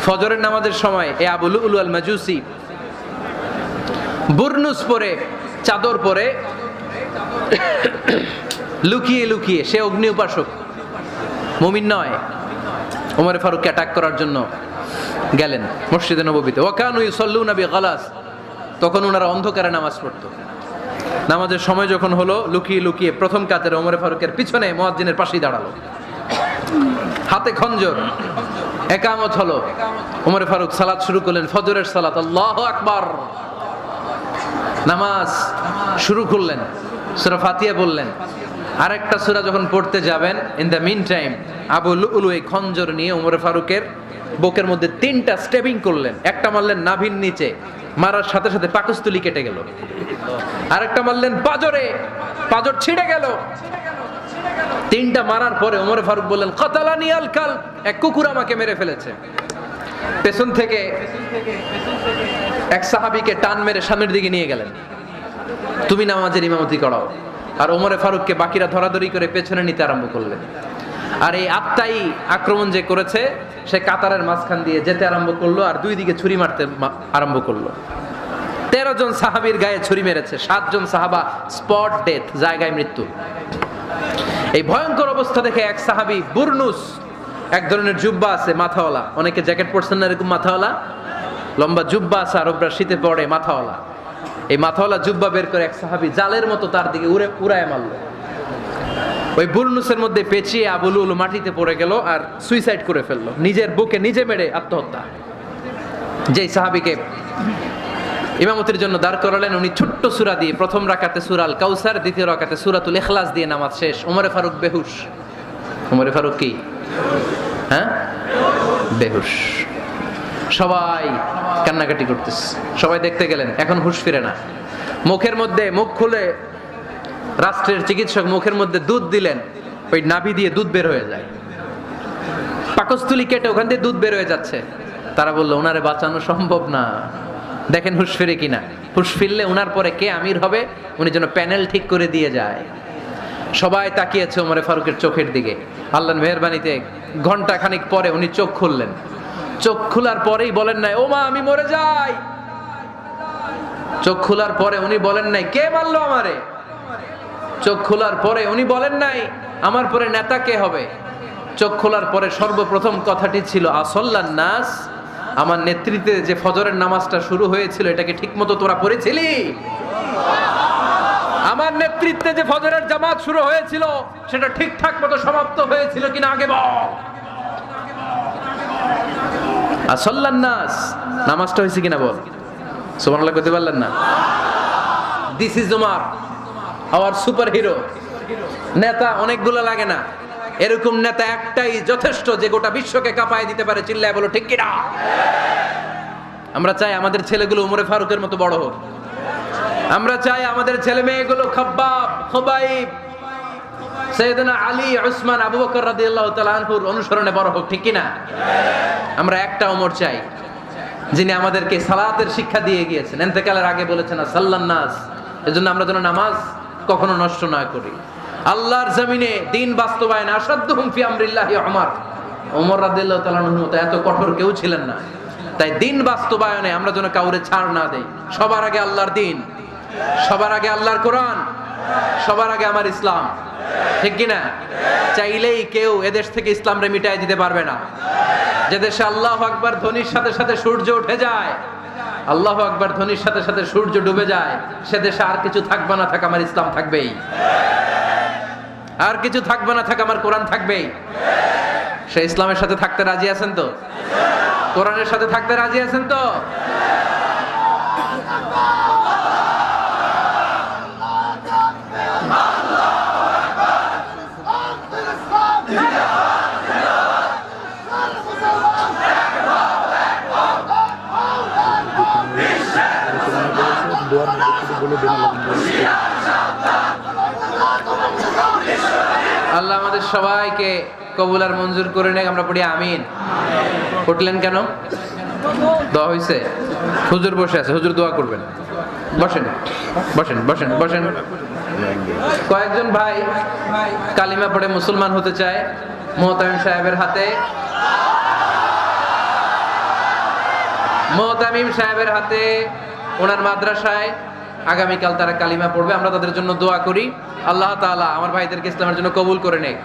ফজরের নামাজের সময় এই আবু লুলু আল মাজুসি বুরনুস পরে, চাদর পরে, লুকিয়ে লুকিয়ে, সে অগ্নি উপাসক, মুমিন নয়। ওমর ফারুককে অ্যাটাক করার জন্য গেলেন মসজিদে নববীতে। ওয়াকানু ইউসাল্লুনা বিগালাস, তখন ওনারা অন্ধকারে নামাজ পড়তো। নামাজের সময় যখন হলো, লুকিয়ে লুকিয়ে প্রথম কাতারে ওমর ফারুকের পিছনে মুয়াজ্জিনের পাশেই দাঁড়ালো, হাতে খঞ্জর। একামত হলো, ওমর ফারুক সালাত শুরু করলেন, ফজরের সালাত, আল্লাহু আকবার। নামাজ শুরু করলেন, সূরা ফাতিহা বললেন। আরেকটা সূরা যখন পড়তে যাবেন, in the mean time Abu Lulu এই খঞ্জর নিয়ে ওমর ফারুকের বুকের মধ্যে 3টা স্টেপিং করলেন। একটা মারলেন নাভির নিচে, মারার সাথে সাথে পাকস্থলী কেটে গেল। আরেকটা মারলেন পাজরে, পাজর ছিঁড়ে গেল। 3টা মারার পরে ওমর ফারুক বললেন, কাতালানি আল কাল, এক কুকুর আমাকে মেরে ফেলেছে। পেছন থেকে এক সাহাবীকে টান মেরে সামনের দিকে নিয়ে গেলেন, তুমি নামাজের ইমামতি করাও। আর ওমর ফারুককে বাকিরা ধরাধরি করে পেছনে নিতে আরম্ভ করলেন। আর এই আত্মাই আক্রমণ যে করেছে, সে কাতারের মাঝখান দিয়ে যেতে আরম্ভ করলো আর 2 দিকে ছুরি মারতে আরম্ভ করলো। 13 জন সাহাবীর গায়ে ছুরি মেরেছে, 7 জন সাহাবা স্পট ডেথ, জায়গায় মৃত্যু। এই ভয়ঙ্কর অবস্থা দেখে এক সাহাবী বুরনুস, এক ধরনের জুব্বা আছে মাথাওয়ালা, অনেকে জ্যাকেট পরছেন না এরকম মাথাওয়ালা, লম্বা জুব্বা আছে, আরবরা শীতে পরে মাথাওয়ালা। এই মাথাওয়ালা জুব্বা বের করে এক সাহাবী জালের মতো তার দিকে উড়ায় মারলো। ওই বুরনুসের মধ্যে পেঁচিয়ে আবু লুলু মাটিতে পড়ে গেল আর সুইসাইড করে ফেললো, নিজের বুকে নিজে মেরে আত্মহত্যা। যেই সাহাবীকে ইমামতির জন্য দাঁড় করালেন। উনি ছোট্ট সূরা দিয়ে প্রথম রাকাতে সূরা আল কাউসার, দ্বিতীয় রাকাতে সূরাতুল ইখলাস দিয়ে নামাজ শেষ। ওমরে ফারুক বেহুশ। ওমরে ফারুক কি? হ্যাঁ, বেহুশ। সবাই কান্নাকাটি করতেছে, সবাই দেখতে গেলেন, এখন হুঁশ ফিরে না। মুখের মধ্যে, মুখ খুলে রাষ্ট্রের চিকিৎসক মুখের মধ্যে দুধ দিলেন, ওই নাভি দিয়ে দুধ বের হয়ে যায়, পাকস্থলী কেটে ওখান দিয়ে দুধ বের হয়ে যাচ্ছে। তারা বললো ওনারে বাঁচানো সম্ভব না, দেখেন হুঁশ ফিরে কিনা। হুঁশ ফিরলে ওনার পরে কে আমির হবে, উনি যেন প্যানেল ঠিক করে দিয়ে যায়। সবাই তাকিয়েছে ওমরে ফারুকের চোখের দিকে। আল্লাহর মেহেরবানিতে ঘন্টা খানিক পরে উনি চোখ খুললেন। চোখ খোলার পরেই বলেন নাই ও মা আমি মরে যাই। চোখ খোলার পরে উনি বলেন নাই কে মারলো আমারে। চোখ খোলার পরে উনি বলেন নাই আমার পরে নেতা কে হবে। চোখ খোলার পরে সর্বপ্রথম কথাটি ছিল আসল্লান নাস, আমার নেতৃত্বে যে ফজরের নামাজটা শুরু হয়েছিল এটাকে ঠিকমতো তোরা পড়েছিলি? আমার নেতৃত্বে যে ফজরের জামাত শুরু হয়েছিল সেটা ঠিকঠাক মতো সমাপ্ত হয়েছিল কিনা আগে বল। আসল্লান নাস, নামাজটা হয়েছে কিনা বল। সুবহানাল্লাহ কইতে পারলেন না? This is Omar, hour super hero. নেতা অনেকগুলো লাগে না, এরকম নেতা একটাই যথেষ্ট যে গোটা বিশ্বকে কাঁপায় দিতে পারে। চিল্লায় বলো ঠিক কিনা? আমরা চাই আমাদের ছেলেগুলো উমরে ফারুকের মতো বড় হোক। আমরা চাই আমাদের ছেলে মেয়েগুলো খাব্বাব, খুবাইব, সাইয়েদনা আলী, উসমান, আবু বকর রাদিয়াল্লাহু তাআলা আনহুর অনুসরণে বড় হোক, ঠিক কিনা? আমরা একটা ওমর চাই যিনি আমাদেরকে সালাতের শিক্ষা দিয়ে গিয়েছেন, ইন্তেকালের আগে বলেছেন সাল্লান নাস। এজন্য আমরা যেন নামাজ কখনো নষ্ট না করি। আল্লাহর জমিনে দিন বাস্তবায়ন আসাদ্দুহুম ফি আমরিল্লাহি ওমর রাদিয়াল্লাহু তাআলার মতো এত কঠোর কেউ ছিলেন না। তাই দিন বাস্তবায়নে আমরা যেন কাউরে ছাড় না দেই। সবার আগে আল্লাহর দিন, সবার আগে আল্লাহর কোরআন, সবার আগে আমার ইসলাম, ঠিক কিনা? চাইলেই কেউ এদেশ থেকে ইসলামরে মিটাই দিতে পারবে না। যে দেশে আল্লাহু আকবার ধ্বনির সাথে সাথে সূর্য উঠে যায়, আল্লাহু আকবার ধ্বনির সাথে সাথে সূর্য ডুবে যায়, সে দেশে আর কিছু থাকবে না থাক আমার ইসলাম থাকবেই, আর কিছু থাকবে না থাক আমার কোরআন থাকবেই। সে ইসলামের সাথে থাকতে রাজি আছেন তো? কোরআনের সাথে থাকতে রাজি আছেন তো? আল্লাহ আমাদের সবাইকে কবুল আর মঞ্জুর করে নেক। আমরা পড়ি আমিন। উঠলেন কেন? দোয়া হয়েছে? হুজুর বসে আছে, হুজুর দোয়া করবেন। বসেন বসেন বসেন বসেন। কয়েকজন ভাই কালিমা পড়ে মুসলমান হতে চায়। মুহতামিম সাহেবের হাতে, মুহতামিম সাহেবের হাতে ওনার মাদ্রাসায় আগামীকাল তারা কালিমা পড়বে। আমরা তাদের জন্য দোয়া করি। আল্লাহ তাআলা আমার ভাইদেরকে ইসলামের জন্য কবুল করে নেক।